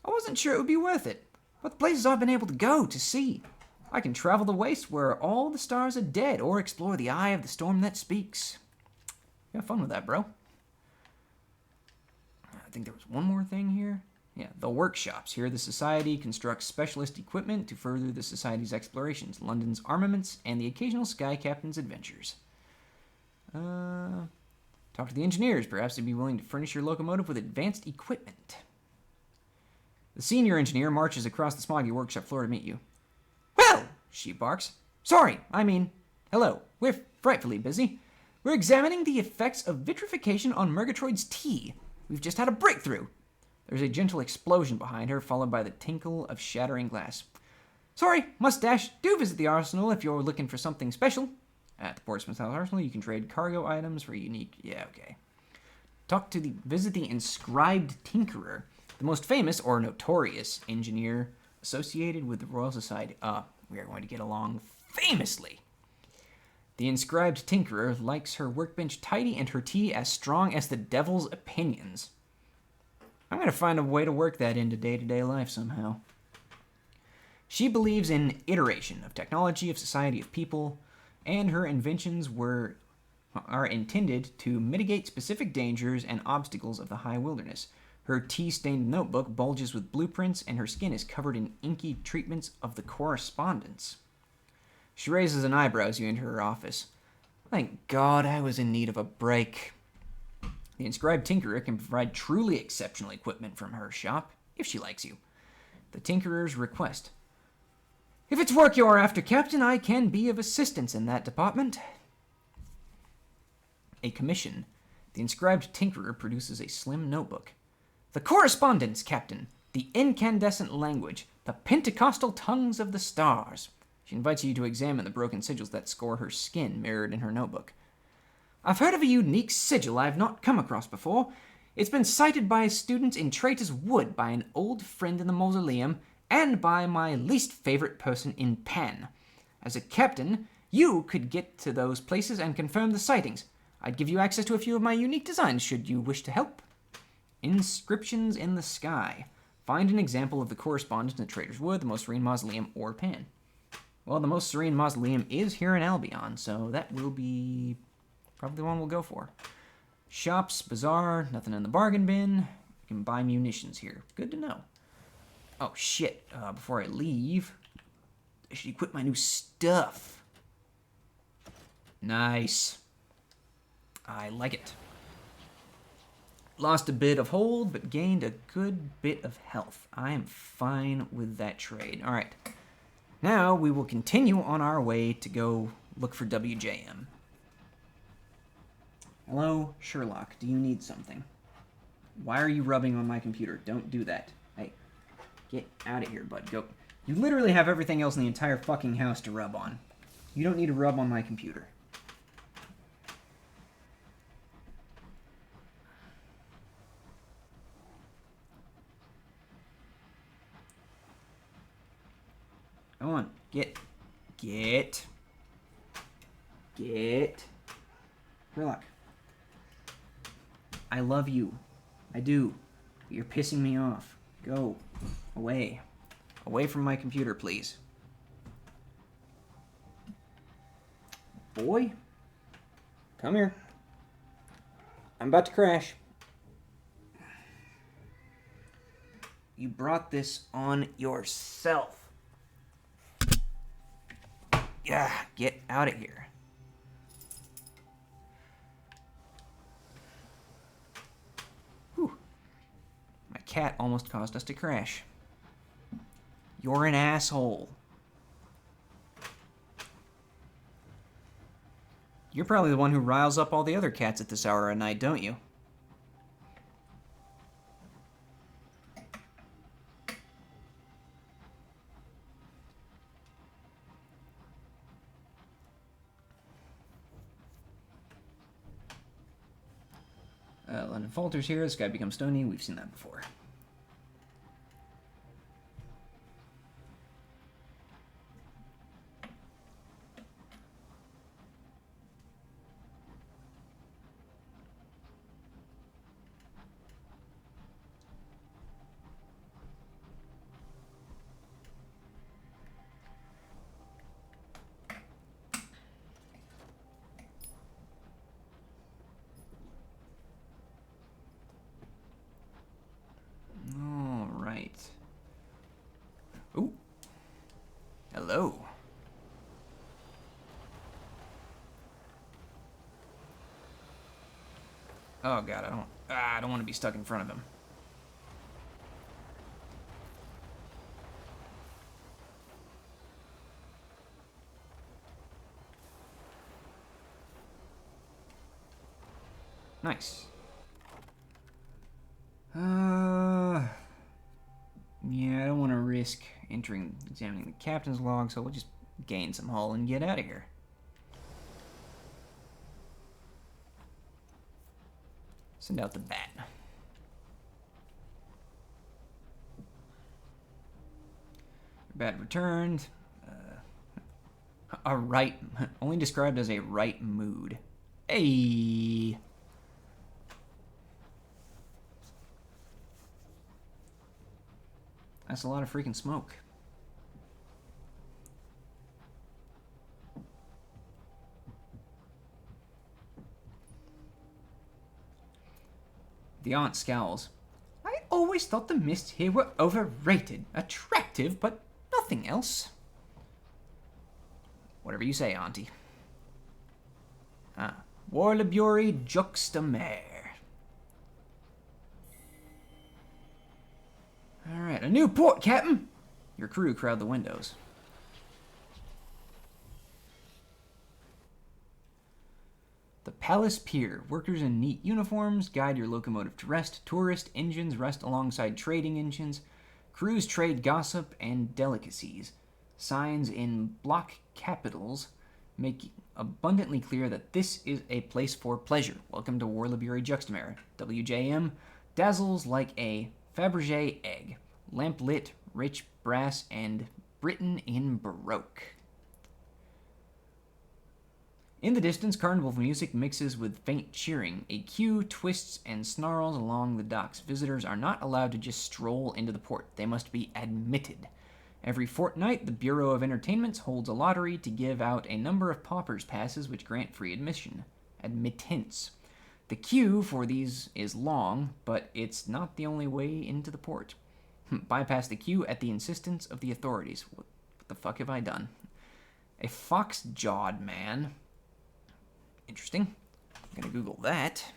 I wasn't sure it would be worth it. But the places I've been able to go to see. I can travel the waste where all the stars are dead, or explore the eye of the storm that speaks. Have fun with that, bro. I think there was one more thing here. Yeah, the workshops. Here the Society constructs specialist equipment to further the Society's explorations, London's armaments, and the occasional Sky Captain's adventures. Talk to the engineers. Perhaps they'd be willing to furnish your locomotive with advanced equipment. The senior engineer marches across the smoggy workshop floor to meet you. Well, she barks. Sorry, I mean, hello. We're frightfully busy. We're examining the effects of vitrification on Murgatroyd's tea. We've just had a breakthrough. There's a gentle explosion behind her, followed by the tinkle of shattering glass. Sorry, Mustache, do visit the arsenal if you're looking for something special. At the Portsmouth Arsenal, you can trade cargo items for unique... Yeah, okay. Visit the inscribed Tinkerer, the most famous or notorious engineer associated with the Royal Society. We are going to get along famously. The inscribed Tinkerer likes her workbench tidy and her tea as strong as the devil's opinions. I'm going to find a way to work that into day-to-day life somehow. She believes in iteration of technology, of society, of people, and her inventions are intended to mitigate specific dangers and obstacles of the high wilderness. Her tea-stained notebook bulges with blueprints, and her skin is covered in inky treatments of the correspondence. She raises an eyebrow as you enter her office. Thank God I was in need of a break. The inscribed Tinkerer can provide truly exceptional equipment from her shop, if she likes you. The Tinkerer's request. If it's work you're after, Captain, I can be of assistance in that department. A commission. The inscribed Tinkerer produces a slim notebook. The correspondence, Captain. The incandescent language. The Pentecostal tongues of the stars. She invites you to examine the broken sigils that score her skin mirrored in her notebook. I've heard of a unique sigil I have not come across before. It's been cited by students in Traitor's Wood, by an old friend in the mausoleum, and by my least favorite person in Pan. As a captain, you could get to those places and confirm the sightings. I'd give you access to a few of my unique designs should you wish to help. Inscriptions in the sky. Find an example of the correspondence in the Traitor's Wood, the Most Serene Mausoleum, or Pan. Well, the Most Serene Mausoleum is here in Albion, so that will be probably the one we'll go for. Shops, bazaar, nothing in the bargain bin. You can buy munitions here. Good to know. Oh, shit. Before I leave, I should equip my new stuff. Nice. I like it. Lost a bit of hold, but gained a good bit of health. I am fine with that trade. All right. Now we will continue on our way to go look for WJM. Hello, Sherlock. Do you need something? Why are you rubbing on my computer? Don't do that. Hey, get out of here, bud. Go. You literally have everything else in the entire fucking house to rub on. You don't need to rub on my computer. Come on, get. Sherlock. I love you. I do. But you're pissing me off. Go. Away. Away from my computer, please. Boy. Come here. I'm about to crash. You brought this on yourself. Yeah, get out of here. Whew. My cat almost caused us to crash. You're an asshole. You're probably the one who riles up all the other cats at this hour of night, don't you? London falters here. The sky becomes stony. We've seen that before. Ooh. Hello. Oh god, I don't want to be stuck in front of him. Nice. Yeah, I don't want to risk examining the captain's log, so we'll just gain some hull and get out of here. Send out the bat. Bat returned. A right, only described as a right mood. Hey. That's a lot of freaking smoke. The aunt scowls. I always thought the mists here were overrated. Attractive, but nothing else. Whatever you say, auntie. Warliburi Juxtamare. Alright, a new port, Captain! Your crew crowd the windows. The Palace Pier. Workers in neat uniforms guide your locomotive to rest. Tourist engines rest alongside trading engines. Crews trade gossip and delicacies. Signs in block capitals make abundantly clear that this is a place for pleasure. Welcome to Warliburi Juxtamare. WJM dazzles like a Fabergé egg. Lamp-lit, rich brass, and Britain in Baroque. In the distance, carnival music mixes with faint cheering. A queue twists and snarls along the docks. Visitors are not allowed to just stroll into the port. They must be admitted. Every fortnight, the Bureau of Entertainments holds a lottery to give out a number of paupers passes which grant free admittance. The queue for these is long, but it's not the only way into the port. Bypass the queue at the insistence of the authorities. What the fuck have I done? A fox-jawed man. Interesting. I'm gonna Google that.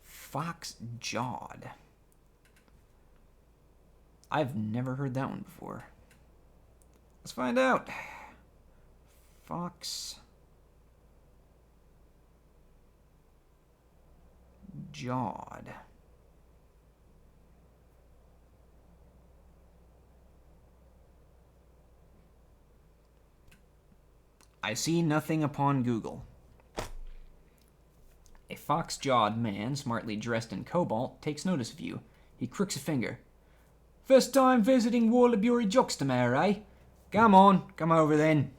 Fox-jawed. I've never heard that one before. Let's find out. Fox-jawed. I see nothing upon Google. A fox-jawed man, smartly dressed in cobalt, takes notice of you. He crooks a finger. First time visiting Warliburi Juxtamare, eh? Come on, come over then.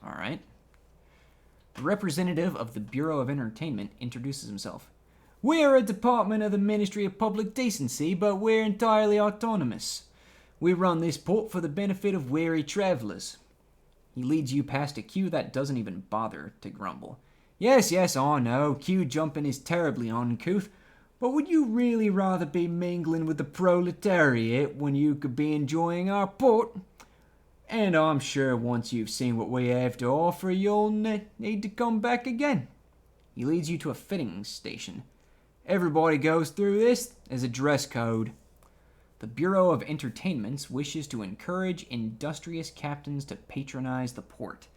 Alright. The representative of the Bureau of Entertainment introduces himself. We're a department of the Ministry of Public Decency, but we're entirely autonomous. We run this port for the benefit of weary travelers. He leads you past a queue that doesn't even bother to grumble. Yes, I know, queue jumping is terribly uncouth, but would you really rather be mingling with the proletariat when you could be enjoying our port? And I'm sure once you've seen what we have to offer, you'll need to come back again. He leads you to a fitting station. Everybody goes through this as a dress code. The Bureau of Entertainments wishes to encourage industrious captains to patronize the port.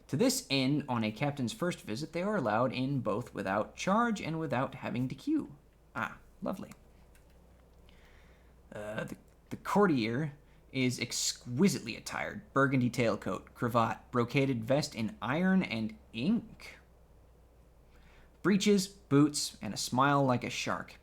To this end, on a captain's first visit, they are allowed in both without charge and without having to queue. Lovely. The courtier is exquisitely attired. Burgundy tailcoat, cravat, brocaded vest in iron and ink. Breeches, boots, and a smile like a shark.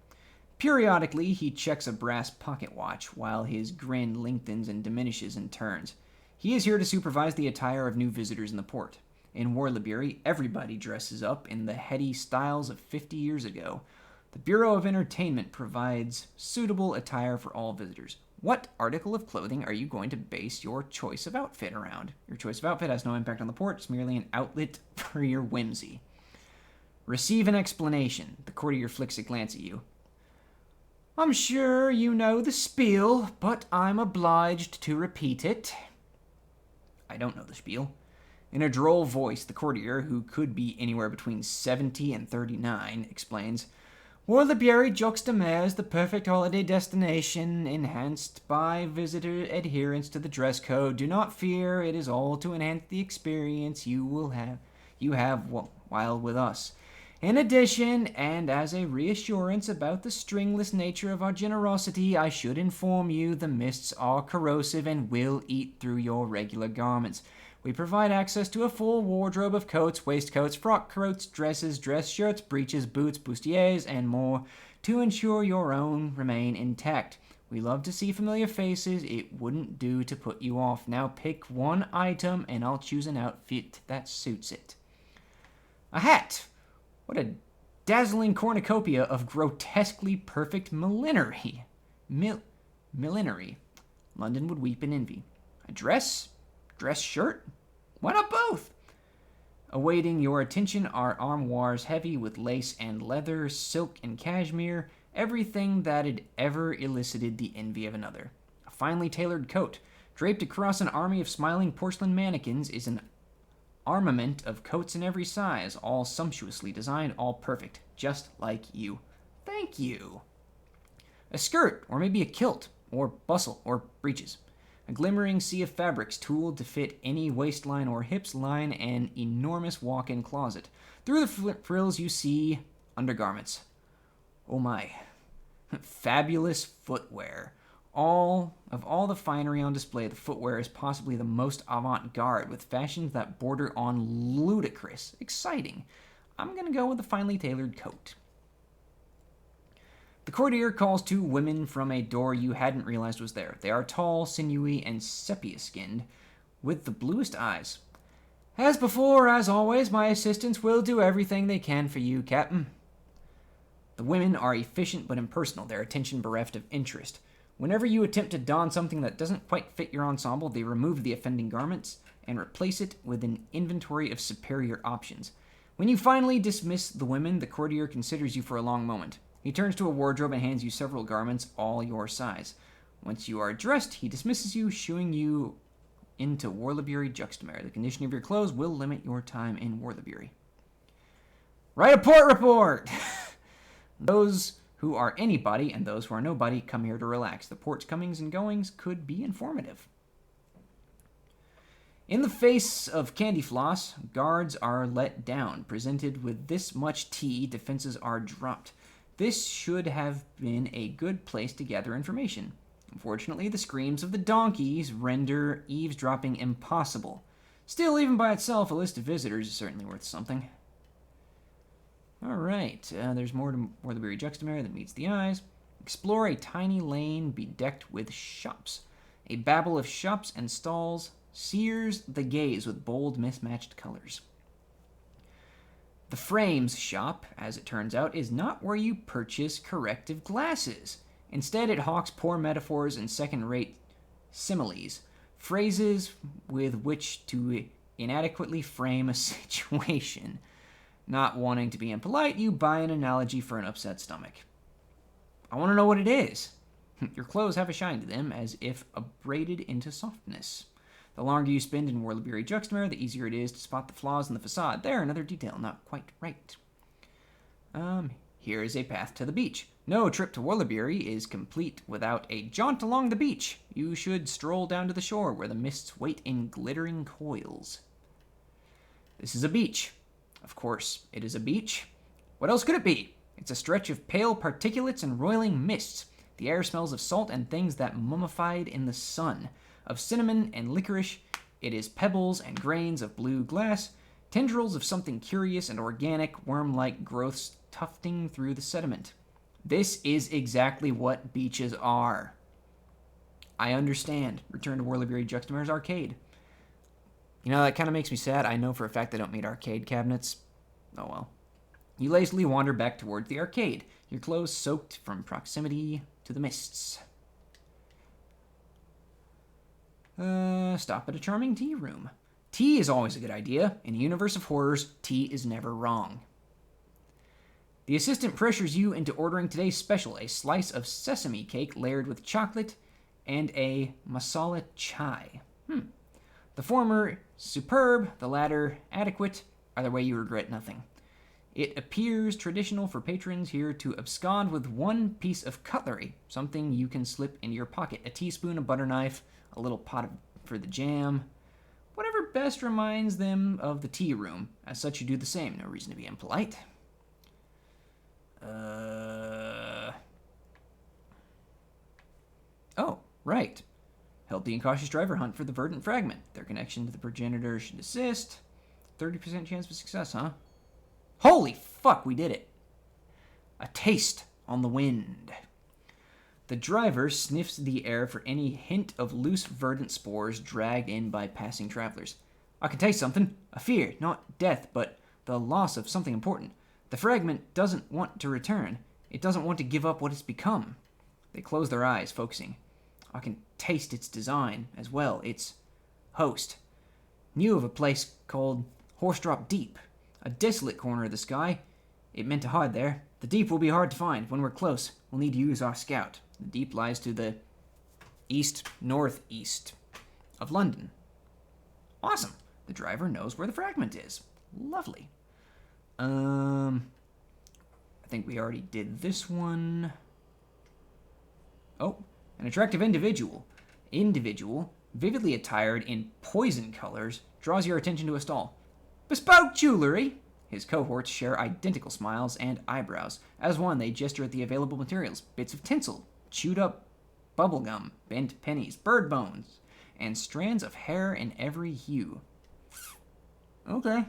Periodically, he checks a brass pocket watch, while his grin lengthens and diminishes in turns. He is here to supervise the attire of new visitors in the port. In Warliburi, everybody dresses up in the heady styles of 50 years ago. The Bureau of Entertainment provides suitable attire for all visitors. What article of clothing are you going to base your choice of outfit around? Your choice of outfit has no impact on the port. It's merely an outlet for your whimsy. Receive an explanation. The courtier flicks a glance at you. I'm sure you know the spiel, but I'm obliged to repeat it. I don't know the spiel. In a droll voice, the courtier, who could be anywhere between 70 and 39, explains, Warliburi Juxtamare is the perfect holiday destination, enhanced by visitor adherence to the dress code. Do not fear, it is all to enhance the experience you have while with us. In addition, and as a reassurance about the stringless nature of our generosity, I should inform you the mists are corrosive and will eat through your regular garments. We provide access to a full wardrobe of coats, waistcoats, frock coats, dresses, dress shirts, breeches, boots, bustiers, and more to ensure your own remain intact. We love to see familiar faces. It wouldn't do to put you off. Now pick one item and I'll choose an outfit that suits it. A hat. What a dazzling cornucopia of grotesquely perfect millinery. Millinery. London would weep in envy. A dress? Dress shirt? Why not both? Awaiting your attention are armoires heavy with lace and leather, silk and cashmere, everything that had ever elicited the envy of another. A finely tailored coat, draped across an army of smiling porcelain mannequins, is an armament of coats in every size, all sumptuously designed, all perfect, just like you. Thank you. A skirt, or maybe a kilt, or bustle, or breeches. A glimmering sea of fabrics tooled to fit any waistline or hips line an enormous walk-in closet. Through the frills you see undergarments. Oh my. Fabulous footwear. All the finery on display, the footwear is possibly the most avant-garde, with fashions that border on ludicrous. Exciting. I'm going to go with a finely tailored coat. The courtier calls two women from a door you hadn't realized was there. They are tall, sinewy, and sepia-skinned, with the bluest eyes. As before, as always, my assistants will do everything they can for you, Captain. The women are efficient but impersonal, their attention bereft of interest. Whenever you attempt to don something that doesn't quite fit your ensemble, they remove the offending garments and replace it with an inventory of superior options. When you finally dismiss the women, the courtier considers you for a long moment. He turns to a wardrobe and hands you several garments, all your size. Once you are dressed, he dismisses you, shooing you into Warlebury Juxtamare. The condition of your clothes will limit your time in Warlebury. Write a port report! Those who are anybody and those who are nobody come here to relax. The port's comings and goings could be informative. In the face of candy floss, guards are let down. Presented with this much tea, defenses are dropped. This should have been a good place to gather information. Unfortunately, the screams of the donkeys render eavesdropping impossible. Still, even by itself, a list of visitors is certainly worth something. Alright, there's more to Warlebury Juxtamare that meets the eyes. Explore a tiny lane bedecked with shops. A babble of shops and stalls sears the gaze with bold, mismatched colors. The Frames shop, as it turns out, is not where you purchase corrective glasses. Instead, it hawks poor metaphors and second-rate similes, phrases with which to inadequately frame a situation. Not wanting to be impolite, you buy an analogy for an upset stomach. I want to know what it is. Your clothes have a shine to them, as if abraded into softness. The longer you spend in Warlebury Juxtamare, the easier it is to spot the flaws in the facade. There, another detail not quite right. Here is a path to the beach. No trip to Warlebury is complete without a jaunt along the beach. You should stroll down to the shore, where the mists wait in glittering coils. This is a beach. Of course, it is a beach. What else could it be? It's a stretch of pale particulates and roiling mists. The air smells of salt and things that mummified in the sun. Of cinnamon and licorice, it is pebbles and grains of blue glass, tendrils of something curious and organic, worm-like growths tufting through the sediment. This is exactly what beaches are. I understand. Return to Warlebury Juxtamare's arcade. You know, that kind of makes me sad. I know for a fact they don't meet arcade cabinets. Oh well. You lazily wander back towards the arcade, your clothes soaked from proximity to the mists. Stop at a charming tea room. Tea is always a good idea. In a universe of horrors, tea is never wrong. The assistant pressures you into ordering today's special, a slice of sesame cake layered with chocolate and a masala chai. The former superb, the latter adequate. Either way, you regret nothing. It appears traditional for patrons here to abscond with one piece of cutlery, something you can slip into your pocket. A teaspoon, a butter knife, a little pot for the jam. Whatever best reminds them of the tea room. As such, you do the same. No reason to be impolite. Oh, right. Help the incautious driver hunt for the verdant fragment. Their connection to the progenitor should assist. 30% chance of success, huh? Holy fuck, we did it. A taste on the wind. The driver sniffs the air for any hint of loose verdant spores dragged in by passing travelers. I can taste something. A fear, not death, but the loss of something important. The fragment doesn't want to return. It doesn't want to give up what it's become. They close their eyes, focusing. I can taste its design as well. Its host. Knew of a place called Horse Drop Deep, a desolate corner of the sky. It meant to hide there. The deep will be hard to find. When we're close, we'll need to use our scout. The deep lies to the east-northeast of London. Awesome. The driver knows where the fragment is. Lovely. I think we already did this one. Oh, an attractive individual. Vividly attired in poison colors, draws your attention to a stall. Bespoke jewelry. His cohorts share identical smiles and eyebrows. As one, they gesture at the available materials. Bits of tinsel, chewed up bubblegum, bent pennies, bird bones, and strands of hair in every hue. Okay.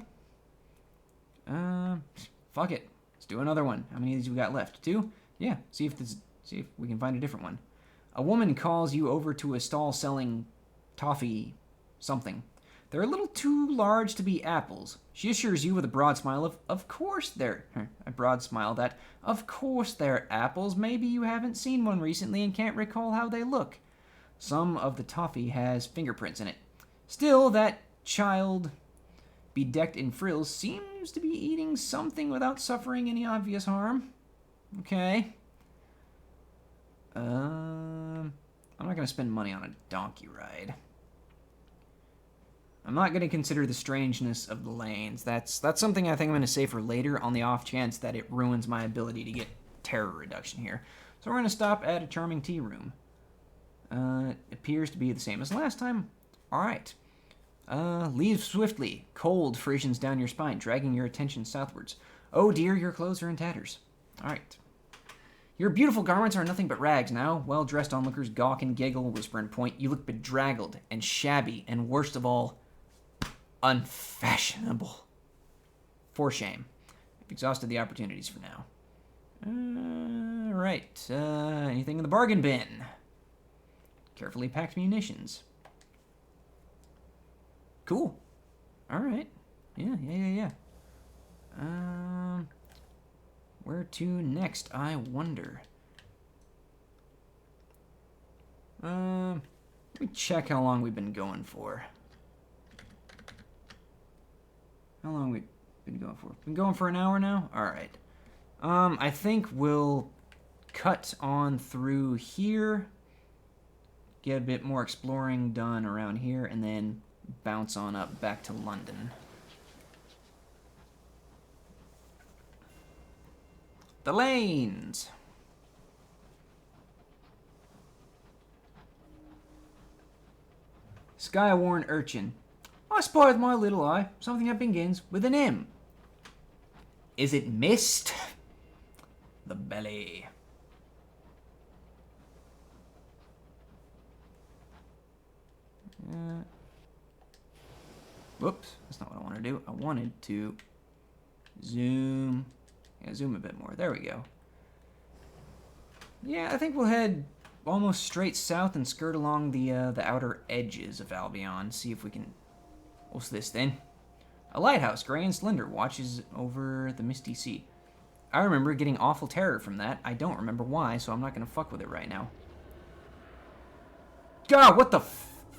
Fuck it. Let's do another one. How many of these we got left? 2? Yeah. See if we can find a different one. A woman calls you over to a stall selling toffee something. They're a little too large to be apples. She assures you with a broad smile of course they're apples. Maybe you haven't seen one recently and can't recall how they look. Some of the toffee has fingerprints in it. Still, that child bedecked in frills seems to be eating something without suffering any obvious harm. Okay. I'm not going to spend money on a donkey ride. I'm not going to consider the strangeness of the lanes. That's something I think I'm going to save for later on the off chance that it ruins my ability to get terror reduction here. So we're going to stop at a charming tea room. It appears to be the same as last time. Alright. Leave swiftly. Cold frissions down your spine, dragging your attention southwards. Oh dear, your clothes are in tatters. Alright. Your beautiful garments are nothing but rags now. Well-dressed onlookers gawk and giggle, whisper and point. You look bedraggled and shabby, and worst of all, unfashionable. For shame. I've exhausted the opportunities for now. Right. Anything in the bargain bin? Carefully packed munitions. Cool. Alright. Yeah. Where to next, I wonder? Let me check how long we've been going for. How long we been going for? Been going for an hour now? Alright. I think we'll cut on through here. Get a bit more exploring done around here, and then bounce on up back to London. The lanes! Skyworn urchin. I spy with my little eye something that begins with an M. Is it mist? The belly. Whoops, that's not what I want to do. I wanted to zoom. Yeah, zoom a bit more. There we go. Yeah, I think we'll head almost straight south and skirt along the outer edges of Albion. See if we can... What's this then? A lighthouse, gray and slender, watches over the misty sea. I remember getting awful terror from that. I don't remember why, so I'm not going to fuck with it right now. God, what the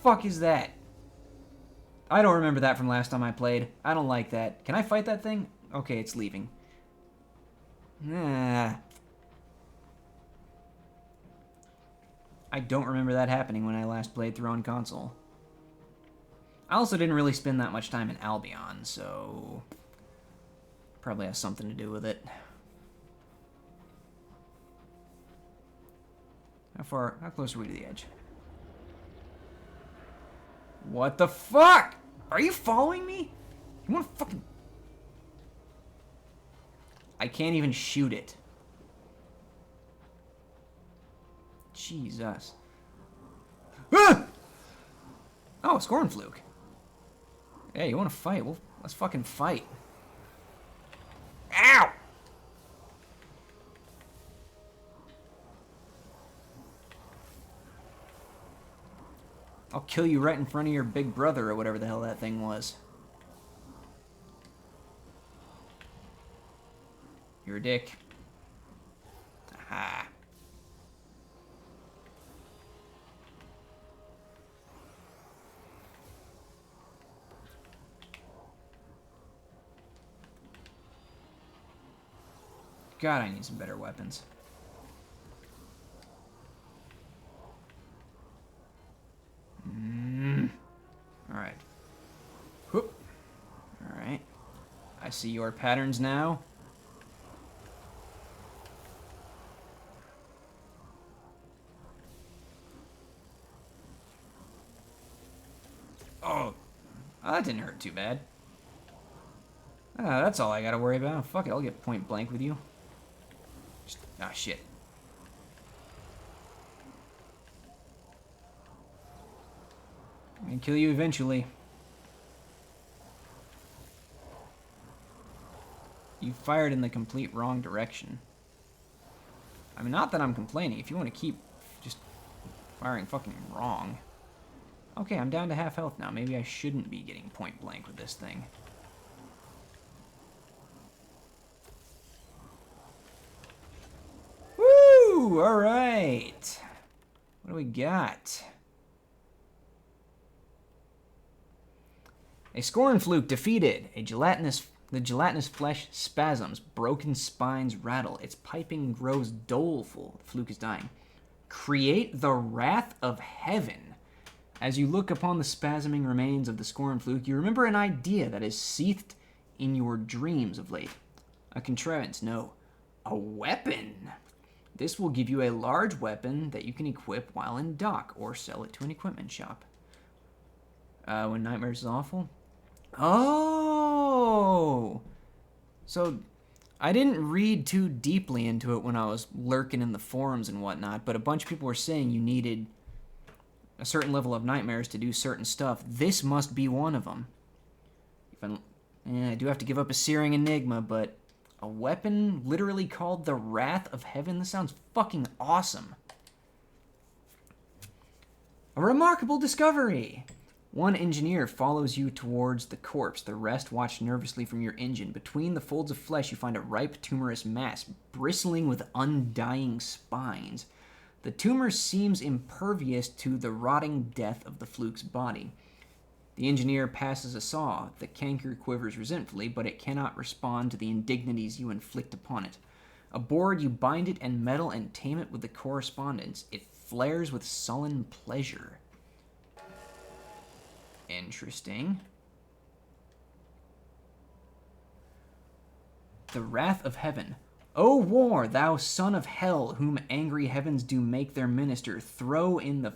fuck is that? I don't remember that from last time I played. I don't like that. Can I fight that thing? Okay, it's leaving. I don't remember that happening when I last played through on console. I also didn't really spend that much time in Albion, so... probably has something to do with it. How close are we to the edge? What the fuck? Are you following me? You wanna fucking... I can't even shoot it. Jesus. Ah! Oh, Scornfluke. Hey, you want to fight? Well, let's fucking fight. Ow! I'll kill you right in front of your big brother or whatever the hell that thing was. You're a dick. Aha. God, I need some better weapons. Alright. Whoop. Alright. I see your patterns now. Oh. Oh, that didn't hurt too bad. That's all I gotta worry about. Fuck it, I'll get point blank with you. Ah, shit. I'm gonna kill you eventually. You fired in the complete wrong direction. I mean, not that I'm complaining. If you want to keep just firing fucking wrong. Okay, I'm down to half health now. Maybe I shouldn't be getting point blank with this thing. Woo! Alright. What do we got? A Scornfluke defeated. The gelatinous flesh spasms. Broken spines rattle. Its piping grows doleful. The fluke is dying. Create the wrath of heaven. As you look upon the spasming remains of the Scornfluke, you remember an idea that is seethed in your dreams of late. A contrivance, no. A weapon. This will give you a large weapon that you can equip while in dock or sell it to an equipment shop. When nightmares is awful? Oh! So, I didn't read too deeply into it when I was lurking in the forums and whatnot, but a bunch of people were saying you needed a certain level of nightmares to do certain stuff. This must be one of them. I do have to give up a searing enigma, but a weapon literally called the Wrath of Heaven? This sounds fucking awesome. A remarkable discovery! One engineer follows you towards the corpse. The rest watch nervously from your engine. Between the folds of flesh, you find a ripe, tumorous mass, bristling with undying spines. The tumor seems impervious to the rotting death of the fluke's body. The engineer passes a saw. The canker quivers resentfully, but it cannot respond to the indignities you inflict upon it. Aboard, you bind it in metal and tame it with the correspondence. It flares with sullen pleasure. Interesting. The Wrath of Heaven. O war, thou son of hell, whom angry heavens do make their minister, throw in the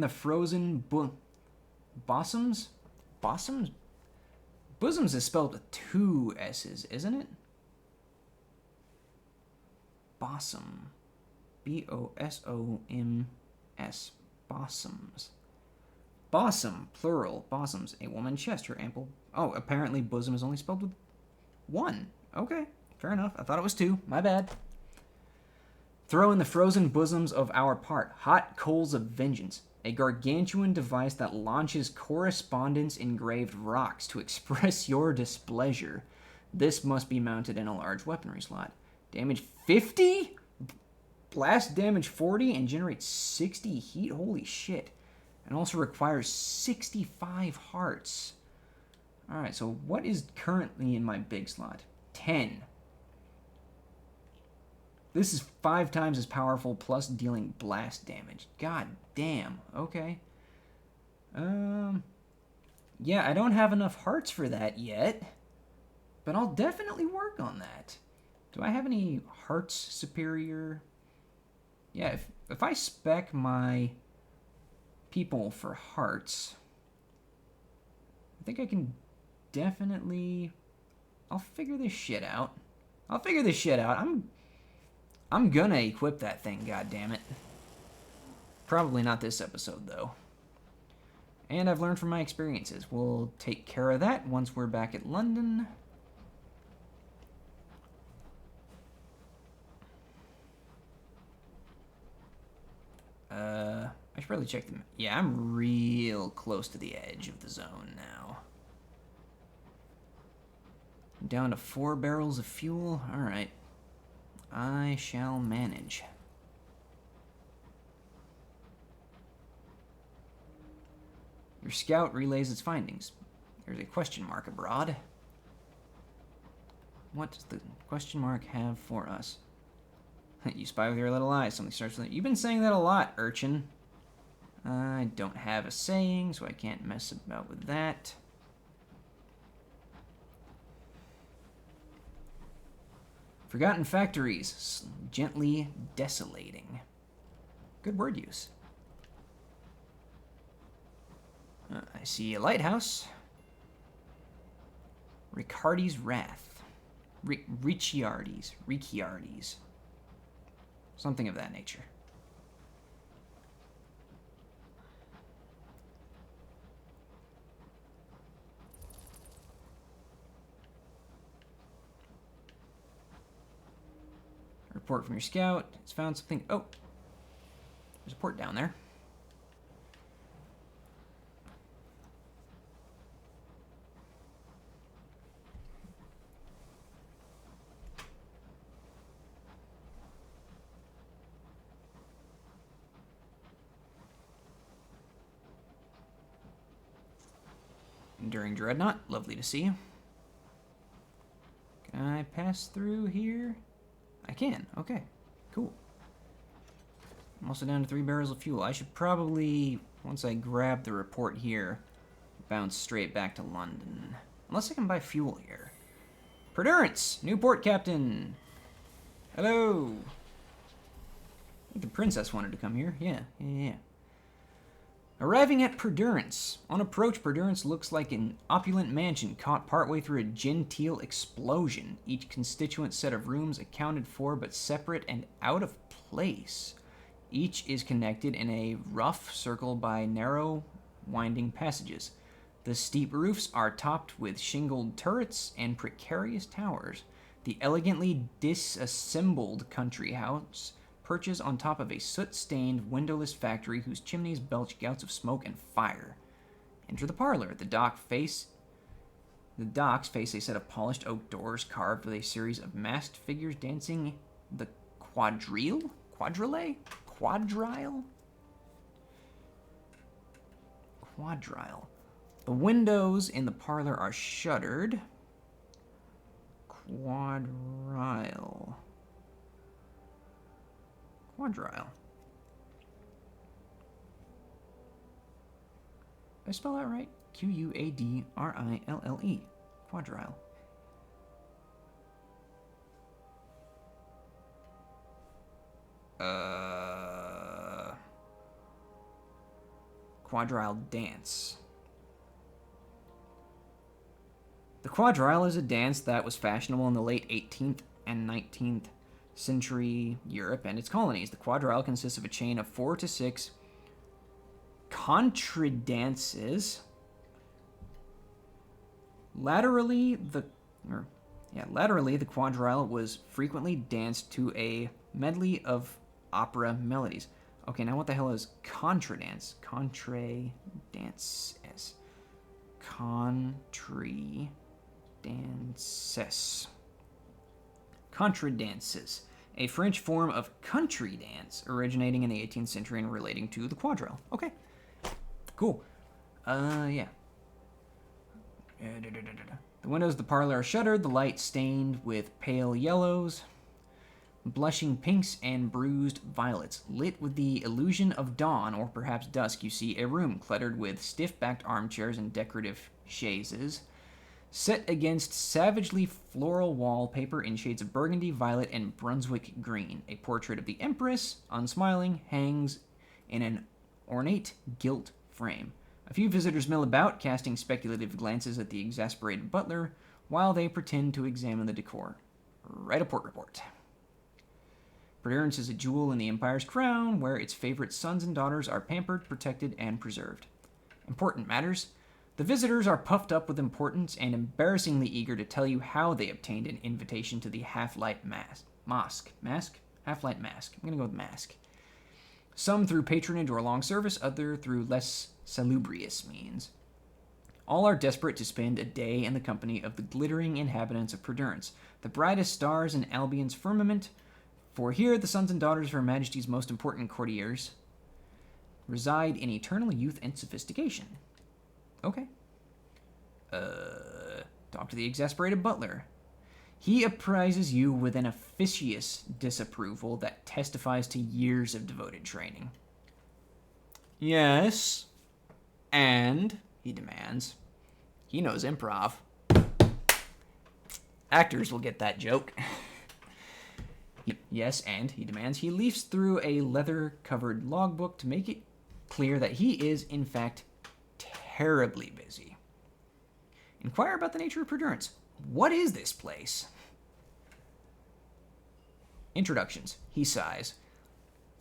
frozen bosoms? Bosoms? Bosoms is spelled with 2 S's, isn't it? Bosom. B-O-S-O-M-S. Bosoms. Bosom, plural, bosoms. A woman chest, her ample... Oh, apparently bosom is only spelled with 1. Okay, fair enough. I thought it was 2. My bad. Throw in the frozen bosoms of our part. Hot coals of vengeance. A gargantuan device that launches correspondence-engraved rocks to express your displeasure. This must be mounted in a large weaponry slot. Damage 50? Blast damage 40 and generates 60 heat? Holy shit. And also requires 65 hearts. Alright, so what is currently in my big slot? 10. This is 5 times as powerful, plus dealing blast damage. God damn. Okay. Yeah, I don't have enough hearts for that yet. But I'll definitely work on that. Do I have any hearts superior? Yeah, if I spec my people for hearts, I think I can definitely... I'll figure this shit out. I'm gonna equip that thing, goddammit. Probably not this episode, though. And I've learned from my experiences. We'll take care of that once we're back at London. I should probably check them. Yeah, I'm real close to the edge of the zone now. Down to 4 barrels of fuel. Alright. I shall manage. Your scout relays its findings. There's a question mark abroad. What does the question mark have for us? You spy with your little eyes. Something starts with it. You've been saying that a lot, urchin. I don't have a saying, so I can't mess about with that. Forgotten factories, gently desolating. Good word use. I see a lighthouse. Ricciardi's Wrath. Ricciardi's. Something of that nature. Report from your scout. It's found something. Oh, there's a port down there. Enduring Dreadnought. Lovely to see. Can I pass through here? I can. Okay. Cool. I'm also down to 3 barrels of fuel. I should probably, once I grab the report here, bounce straight back to London. Unless I can buy fuel here. Perdurance! New port captain! Hello! I think the princess wanted to come here. Yeah. Arriving at Perdurance. On approach, Perdurance looks like an opulent mansion caught partway through a genteel explosion. Each constituent set of rooms accounted for but separate and out of place. Each is connected in a rough circle by narrow, winding passages. The steep roofs are topped with shingled turrets and precarious towers. The elegantly disassembled country house perches on top of a soot-stained, windowless factory whose chimneys belch gouts of smoke and fire. Enter the parlor. The docks face a set of polished oak doors carved with a series of masked figures dancing the quadrille? Quadrille? Quadrille? Quadrille. The windows in the parlor are shuttered. Quadrille. Did I spell that right? Quadrille. Quadrille. Quadrille dance. The quadrille is a dance that was fashionable in the late 18th and 19th century Europe and its colonies. The quadrille consists of a chain of 4 to 6 contradances. Laterally, the quadrille was frequently danced to a medley of opera melodies. Okay, now what the hell is contradance? Contradances. Contradances. A French form of country dance originating in the 18th century and relating to the quadrille. Okay. Cool. Yeah. The windows of the parlor are shuttered, the light stained with pale yellows, blushing pinks, and bruised violets. Lit with the illusion of dawn, or perhaps dusk, you see a room cluttered with stiff-backed armchairs and decorative chaises, set against savagely floral wallpaper in shades of burgundy, violet, and Brunswick green. A portrait of the Empress, unsmiling, hangs in an ornate gilt frame. A few visitors mill about, casting speculative glances at the exasperated butler, while they pretend to examine the decor. Write a port report. Perdurance is a jewel in the Empire's crown, where its favorite sons and daughters are pampered, protected, and preserved. Important matters. The visitors are puffed up with importance and embarrassingly eager to tell you how they obtained an invitation to the Half-Light Mosque. Half-Light Mask. I'm going to go with mask. Some through patronage or long service, other through less salubrious means. All are desperate to spend a day in the company of the glittering inhabitants of Perdurance, the brightest stars in Albion's firmament, for here the sons and daughters of Her Majesty's most important courtiers reside in eternal youth and sophistication. Okay. Talk to the exasperated butler. He apprises you with an officious disapproval that testifies to years of devoted training. Yes. And, he demands. He knows improv. Actors will get that joke. Yes, and, he demands. He leafs through a leather-covered logbook to make it clear that he is, in fact, terribly busy. Inquire about the nature of Perdurance. What is this place? Introductions. He sighs.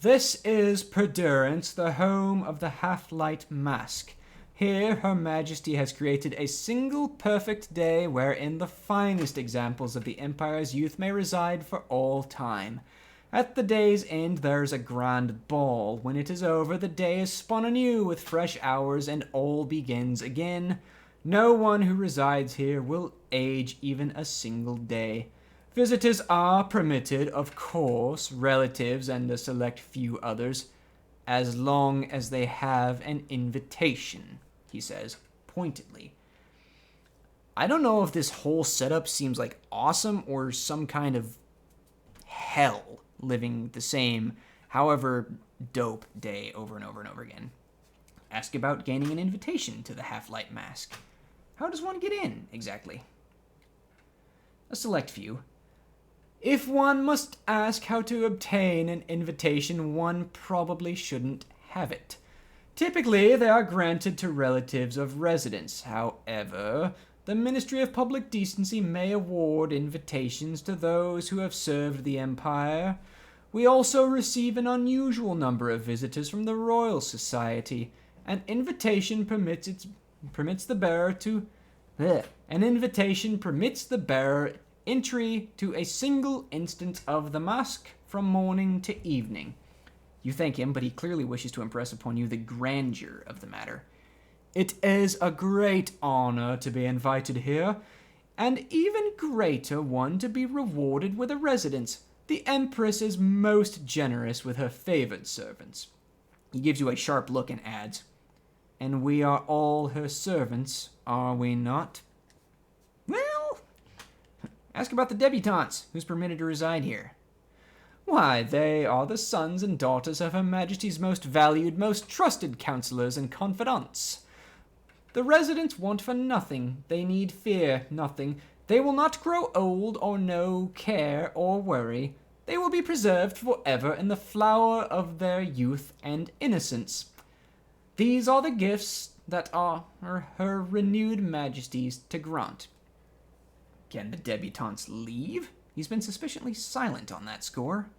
This is Perdurance, the home of the Half-Light Mask. Here, Her Majesty has created a single perfect day wherein the finest examples of the Empire's youth may reside for all time. At the day's end, there is a grand ball. When it is over, the day is spun anew with fresh hours, and all begins again. No one who resides here will age even a single day. Visitors are permitted, of course, relatives and a select few others, as long as they have an invitation, he says pointedly. I don't know if this whole setup seems like awesome or some kind of hell living the same, however dope day over and over and over again. Ask about gaining an invitation to the Half-Light Mask. How does one get in, exactly? A select few. If one must ask how to obtain an invitation, one probably shouldn't have it. Typically, they are granted to relatives of residents. However, the Ministry of Public Decency may award invitations to those who have served the Empire. We also receive an unusual number of visitors from the Royal Society. An invitation permits the bearer entry to a single instance of the mask from morning to evening. You thank him, but he clearly wishes to impress upon you the grandeur of the matter. It is a great honor to be invited here, and even greater one to be rewarded with a residence. The Empress is most generous with her favored servants. He gives you a sharp look and adds, and we are all her servants, are we not? Well, ask about the debutantes, who's permitted to reside here. Why, they are the sons and daughters of Her Majesty's most valued, most trusted counselors and confidants. The residents want for nothing. They need fear nothing. They will not grow old or know care or worry. They will be preserved forever in the flower of their youth and innocence. These are the gifts that are Her renewed Majesty's to grant. Can the debutantes leave? He's been suspiciously silent on that score.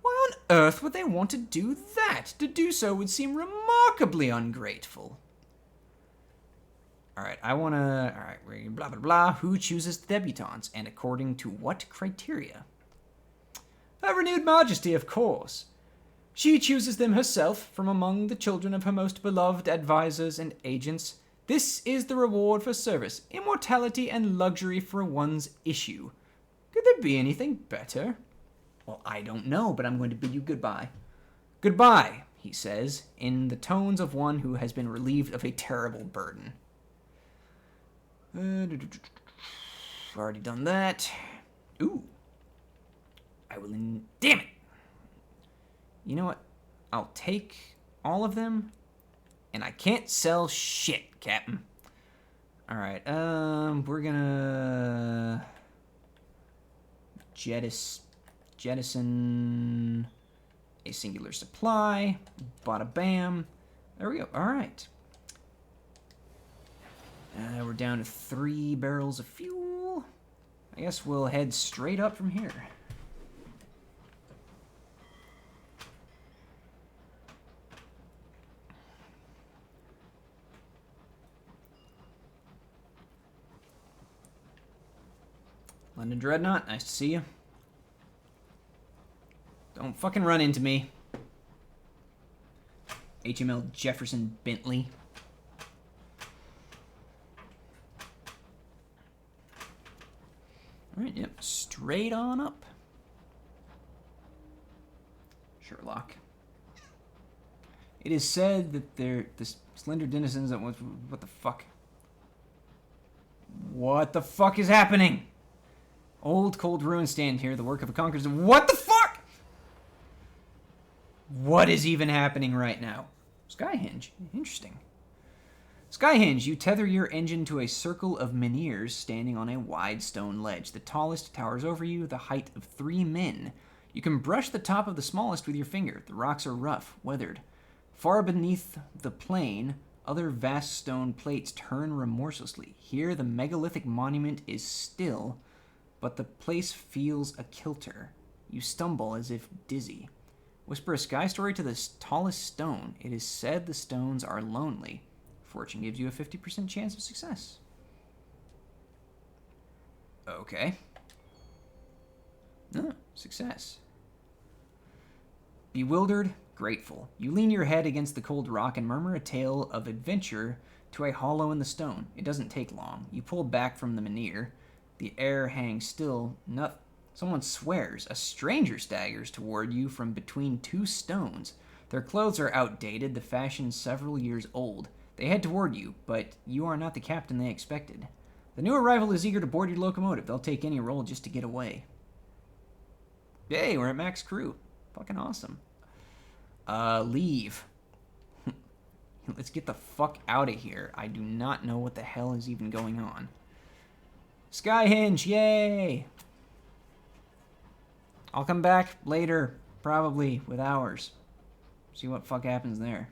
Why on earth would they want to do that? To do so would seem remarkably ungrateful. Alright, blah, blah, blah. Who chooses the debutantes, and according to what criteria? Her renewed Majesty, of course. She chooses them herself from among the children of her most beloved advisors and agents. This is the reward for service, immortality, and luxury for one's issue. Could there be anything better? Well, I don't know, but I'm going to bid you goodbye. Goodbye, he says, in the tones of one who has been relieved of a terrible burden. Already done that. Ooh. Damn it! You know what? I'll take all of them, and I can't sell shit, Captain. Alright, we're gonna jettison a singular supply. Bada bam. There we go. Alright. We're down to 3 barrels of fuel. I guess we'll head straight up from here. London Dreadnought, nice to see you. Don't fucking run into me. HML Jefferson Bentley. Alright, yep, straight on up. Sherlock. It is said that the slender denizens that what the fuck? What the fuck is happening? Old cold ruins stand here, the work of a conqueror. What the fuck? What is even happening right now? Skyhinge. Interesting. Skyhinge, you tether your engine to a circle of menhirs standing on a wide stone ledge. The tallest towers over you, the height of 3 men. You can brush the top of the smallest with your finger. The rocks are rough, weathered. Far beneath the plain, other vast stone plates turn remorselessly. Here, the megalithic monument is still, but the place feels a kilter. You stumble as if dizzy. Whisper a sky story to the tallest stone. It is said the stones are lonely. Fortune gives you a 50% chance of success. Okay. No, success. Bewildered, grateful. You lean your head against the cold rock and murmur a tale of adventure to a hollow in the stone. It doesn't take long. You pull back from the menhir. The air hangs still. Someone swears. A stranger staggers toward you from between 2 stones. Their clothes are outdated, the fashion several years old. They head toward you, but you are not the captain they expected. The new arrival is eager to board your locomotive. They'll take any role just to get away. Yay, we're at max crew. Fucking awesome. Leave. Let's get the fuck out of here. I do not know what the hell is even going on. Skyhinge, yay! I'll come back later, probably, with hours. See what fuck happens there.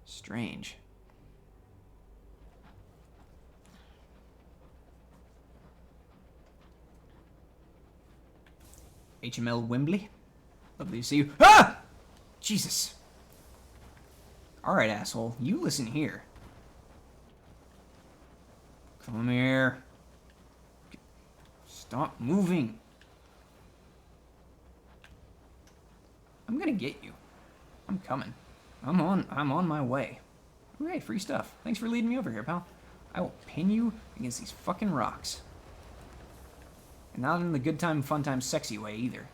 Strange. HML Wembley. Lovely to see you. Ah! Jesus. Alright, asshole. You listen here. Come here. Stop moving. I'm gonna get you. I'm coming. I'm on my way. Okay, free stuff. Thanks for leading me over here, pal. I will pin you against these fucking rocks. And not in the good time, fun time, sexy way either.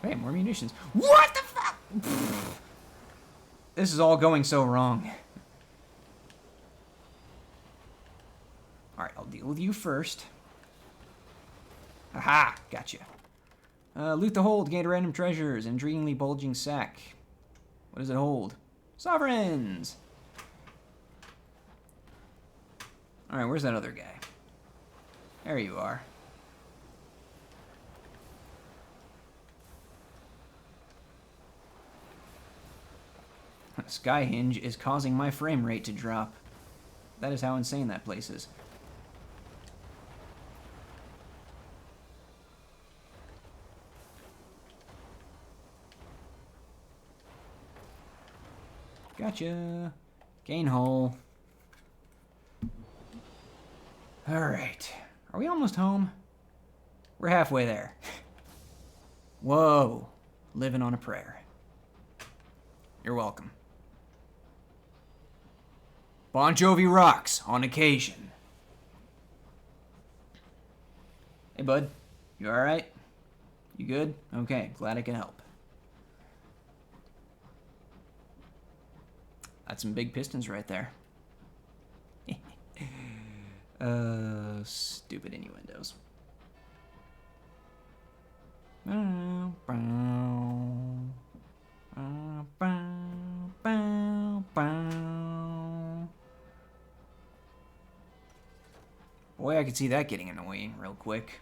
Hey, more munitions. What the fuck? This is all going so wrong. Alright, I'll deal with you first. Aha! Gotcha. Loot the hold, gain random treasures, intriguingly bulging sack. What does it hold? Sovereigns! Alright, where's that other guy? There you are. Skyhinge is causing my frame rate to drop. That is how insane that place is. Gotcha. Gain hull. Alright. Are we almost home? We're halfway there. Whoa. Living on a prayer. You're welcome. Bon Jovi rocks on occasion. Hey, bud. You alright? You good? Okay, glad I can help. That's some big pistons right there. Stupid innuendos. Boy, I could see that getting annoying real quick.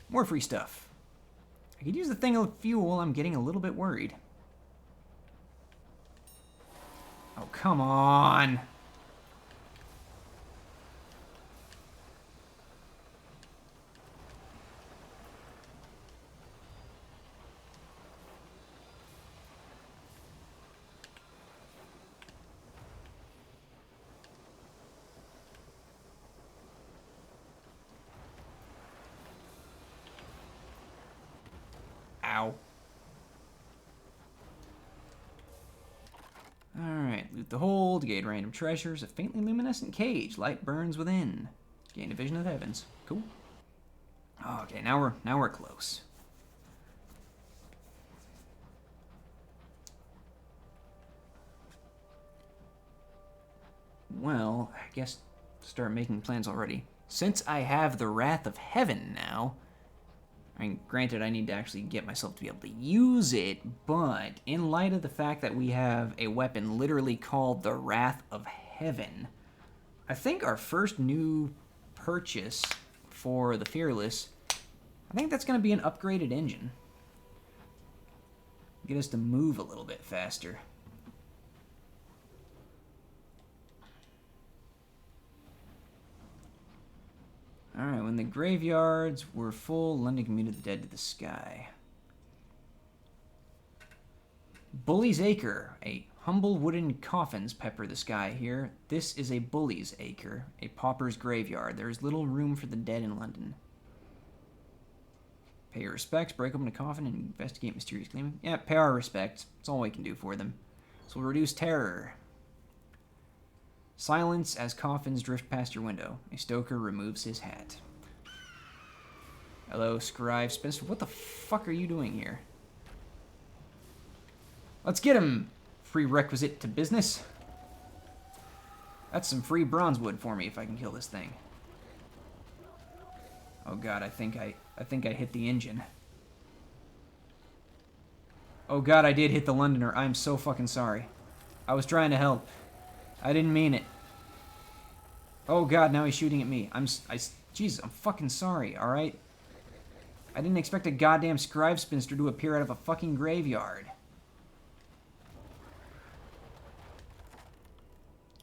More free stuff. I could use the thing of fuel. I'm getting a little bit worried. Oh, come on. the hold. Gain random treasures. A faintly luminescent cage. Light burns within. Gain a vision of the heavens. Cool. Okay, now we're close. Well, I guess start making plans already. Since I have the Wrath of Heaven now, I mean, granted, I need to actually get myself to be able to use it, but in light of the fact that we have a weapon literally called the Wrath of Heaven, I think our first new purchase for the Fearless, I think that's going to be an upgraded engine. Get us to move a little bit faster. Alright, when the graveyards were full, London commuted the dead to the sky. Bully's Acre. A humble wooden coffins pepper the sky here. This is a Bully's Acre, a pauper's graveyard. There is little room for the dead in London. Pay your respects, break open a coffin, and investigate mysterious claiming. Yeah, pay our respects. That's all we can do for them. So we'll reduce terror. Silence as coffins drift past your window. A stoker removes his hat. Hello, Scribe Spencer. What the fuck are you doing here? Let's get him! Prerequisite to business. That's some free bronze wood for me if I can kill this thing. Oh god, I think I hit the engine. Oh god, I did hit the Londoner. I'm so fucking sorry. I was trying to help. I didn't mean it. Oh god, now he's shooting at me. Jesus, I'm fucking sorry, alright? I didn't expect a goddamn scribe spinster to appear out of a fucking graveyard.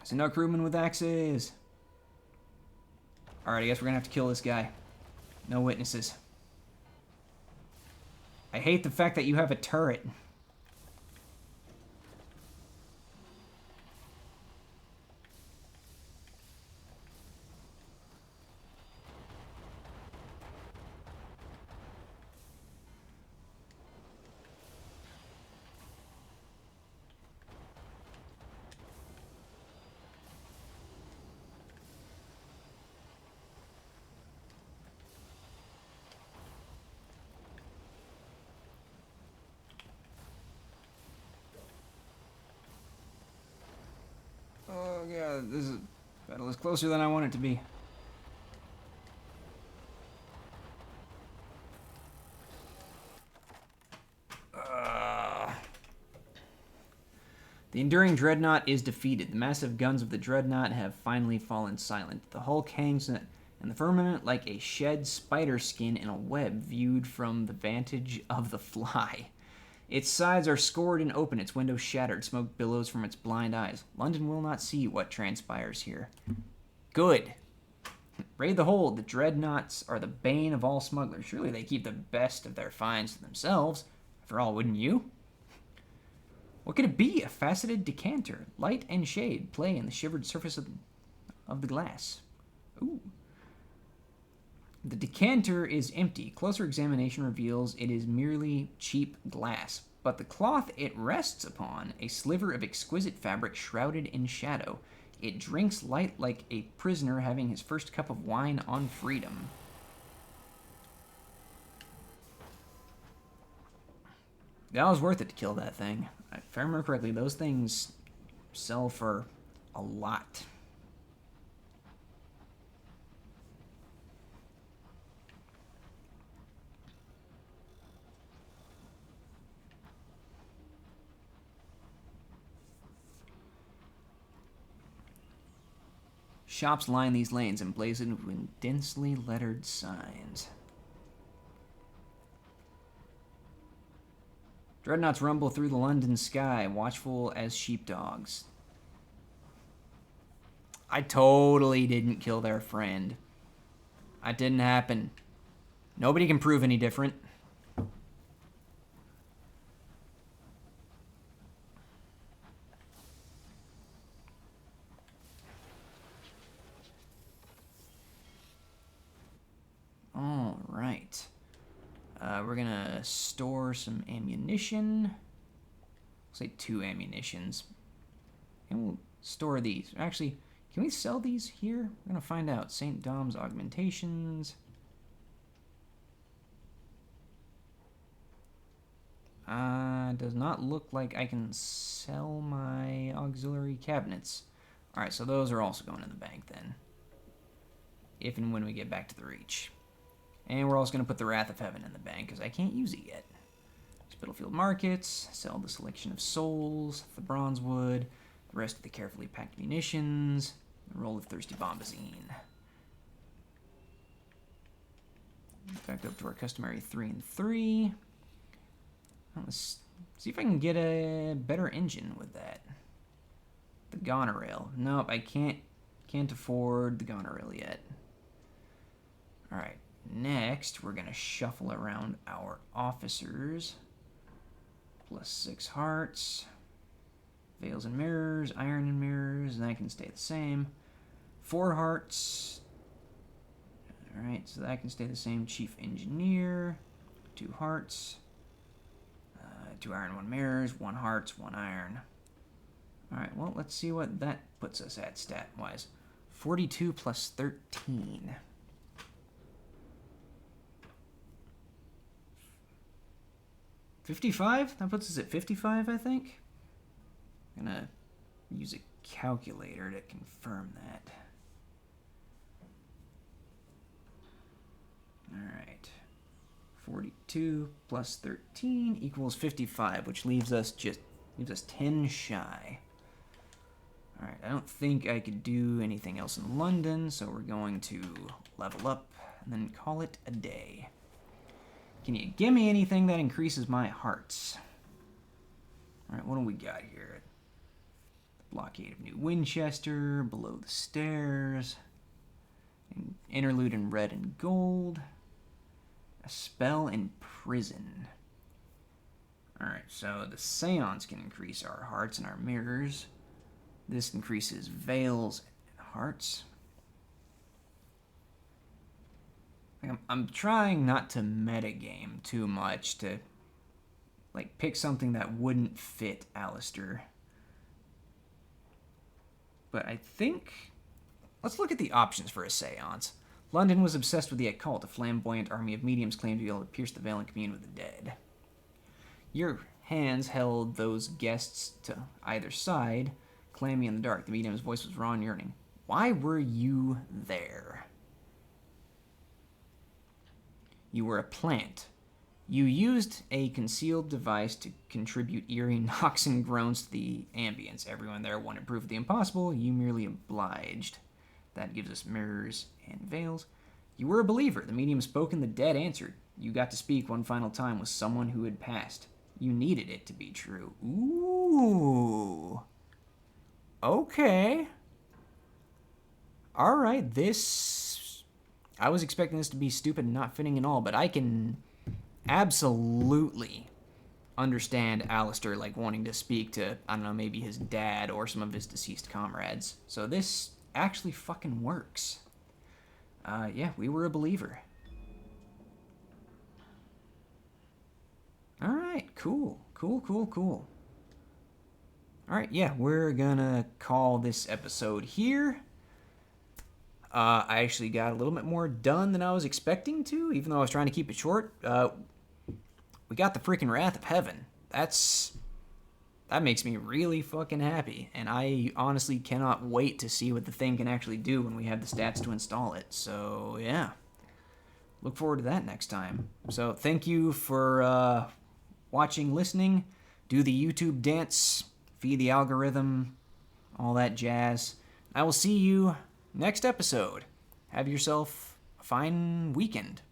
So no crewmen with axes. Alright, I guess we're gonna have to kill this guy. No witnesses. I hate the fact that you have a turret. Oh god, this battle is closer than I want it to be. The enduring dreadnought is defeated. The massive guns of the dreadnought have finally fallen silent. The Hulk hangs in the firmament like a shed spider skin in a web viewed from the vantage of the fly. Its sides are scored and open, its windows shattered, smoke billows from its blind eyes. London will not see what transpires here. Good. Raid the hold. The dreadnoughts are the bane of all smugglers. Surely they keep the best of their finds to themselves. After all, wouldn't you? What could it be? A faceted decanter. Light and shade play in the shivered surface of the glass. Ooh. The decanter is empty. Closer examination reveals it is merely cheap glass. But the cloth it rests upon, a sliver of exquisite fabric shrouded in shadow. It drinks light like a prisoner having his first cup of wine on freedom. That was worth it to kill that thing. If I remember correctly, those things sell for a lot. Shops line these lanes emblazoned with densely lettered signs. Dreadnoughts rumble through the London sky, watchful as sheepdogs. I totally didn't kill their friend. That didn't happen. Nobody can prove any different. All right. We're gonna store some ammunition. Say 2 ammunitions. And we'll store these. Actually, can we sell these here? We're going to find out. St. Dom's augmentations. Does not look like I can sell my auxiliary cabinets. Alright, so those are also going in the bank then. If and when we get back to the Reach. And we're also going to put the Wrath of Heaven in the bank, because I can't use it yet. Spitalfield Markets, sell the selection of souls, the bronze wood, the rest of the carefully packed munitions, the roll of thirsty bombazine. Back up to our customary 3 and 3. Let's see if I can get a better engine with that. The Goneril. Nope, I can't afford the Goneril yet. Alright, next we're gonna shuffle around our officers. Plus 6 hearts. Veils and mirrors, iron and mirrors, and that can stay the same. 4 hearts. Alright, so that can stay the same. Chief engineer. 2 hearts. 2 iron, 1 mirrors, 1 hearts, 1 iron. Alright, well, let's see what that puts us at stat-wise. 42 plus 13. $55? That puts us at 55, I think. I'm gonna use a calculator to confirm that. Alright. 42 plus 13 equals 55, which leaves us 10 shy. Alright, I don't think I could do anything else in London, so we're going to level up and then call it a day. Can you give me anything that increases my hearts? Alright, what do we got here? The blockade of New Winchester, below the stairs, an interlude in red and gold. A spell in prison. Alright, so the seance can increase our hearts and our mirrors. This increases veils and hearts. I'm trying not to metagame too much to pick something that wouldn't fit Alistair. But I think let's look at the options for a seance. London was obsessed with the occult. A flamboyant army of mediums claimed to be able to pierce the veil and commune with the dead. Your hands held those guests to either side, clammy in the dark. The medium's voice was raw and yearning. Why were you there? You were a plant. You used a concealed device to contribute eerie knocks and groans to the ambience. Everyone there wanted proof of the impossible. You merely obliged. That gives us mirrors and veils. You were a believer. The medium spoke and the dead answered. You got to speak one final time with someone who had passed. You needed it to be true. Ooh. Okay. Alright, this... I was expecting this to be stupid and not fitting at all, but I can absolutely understand Alistair wanting to speak to, I don't know, maybe his dad or some of his deceased comrades. So this actually fucking works. Yeah, we were a believer. Alright, cool. Cool. Alright, yeah, we're gonna call this episode here. I actually got a little bit more done than I was expecting to, even though I was trying to keep it short. We got the freaking Wrath of Heaven. That makes me really fucking happy, and I honestly cannot wait to see what the thing can actually do when we have the stats to install it. So, yeah. Look forward to that next time. So, thank you for watching, listening. Do the YouTube dance, feed the algorithm, all that jazz. I will see you next episode. Have yourself a fine weekend.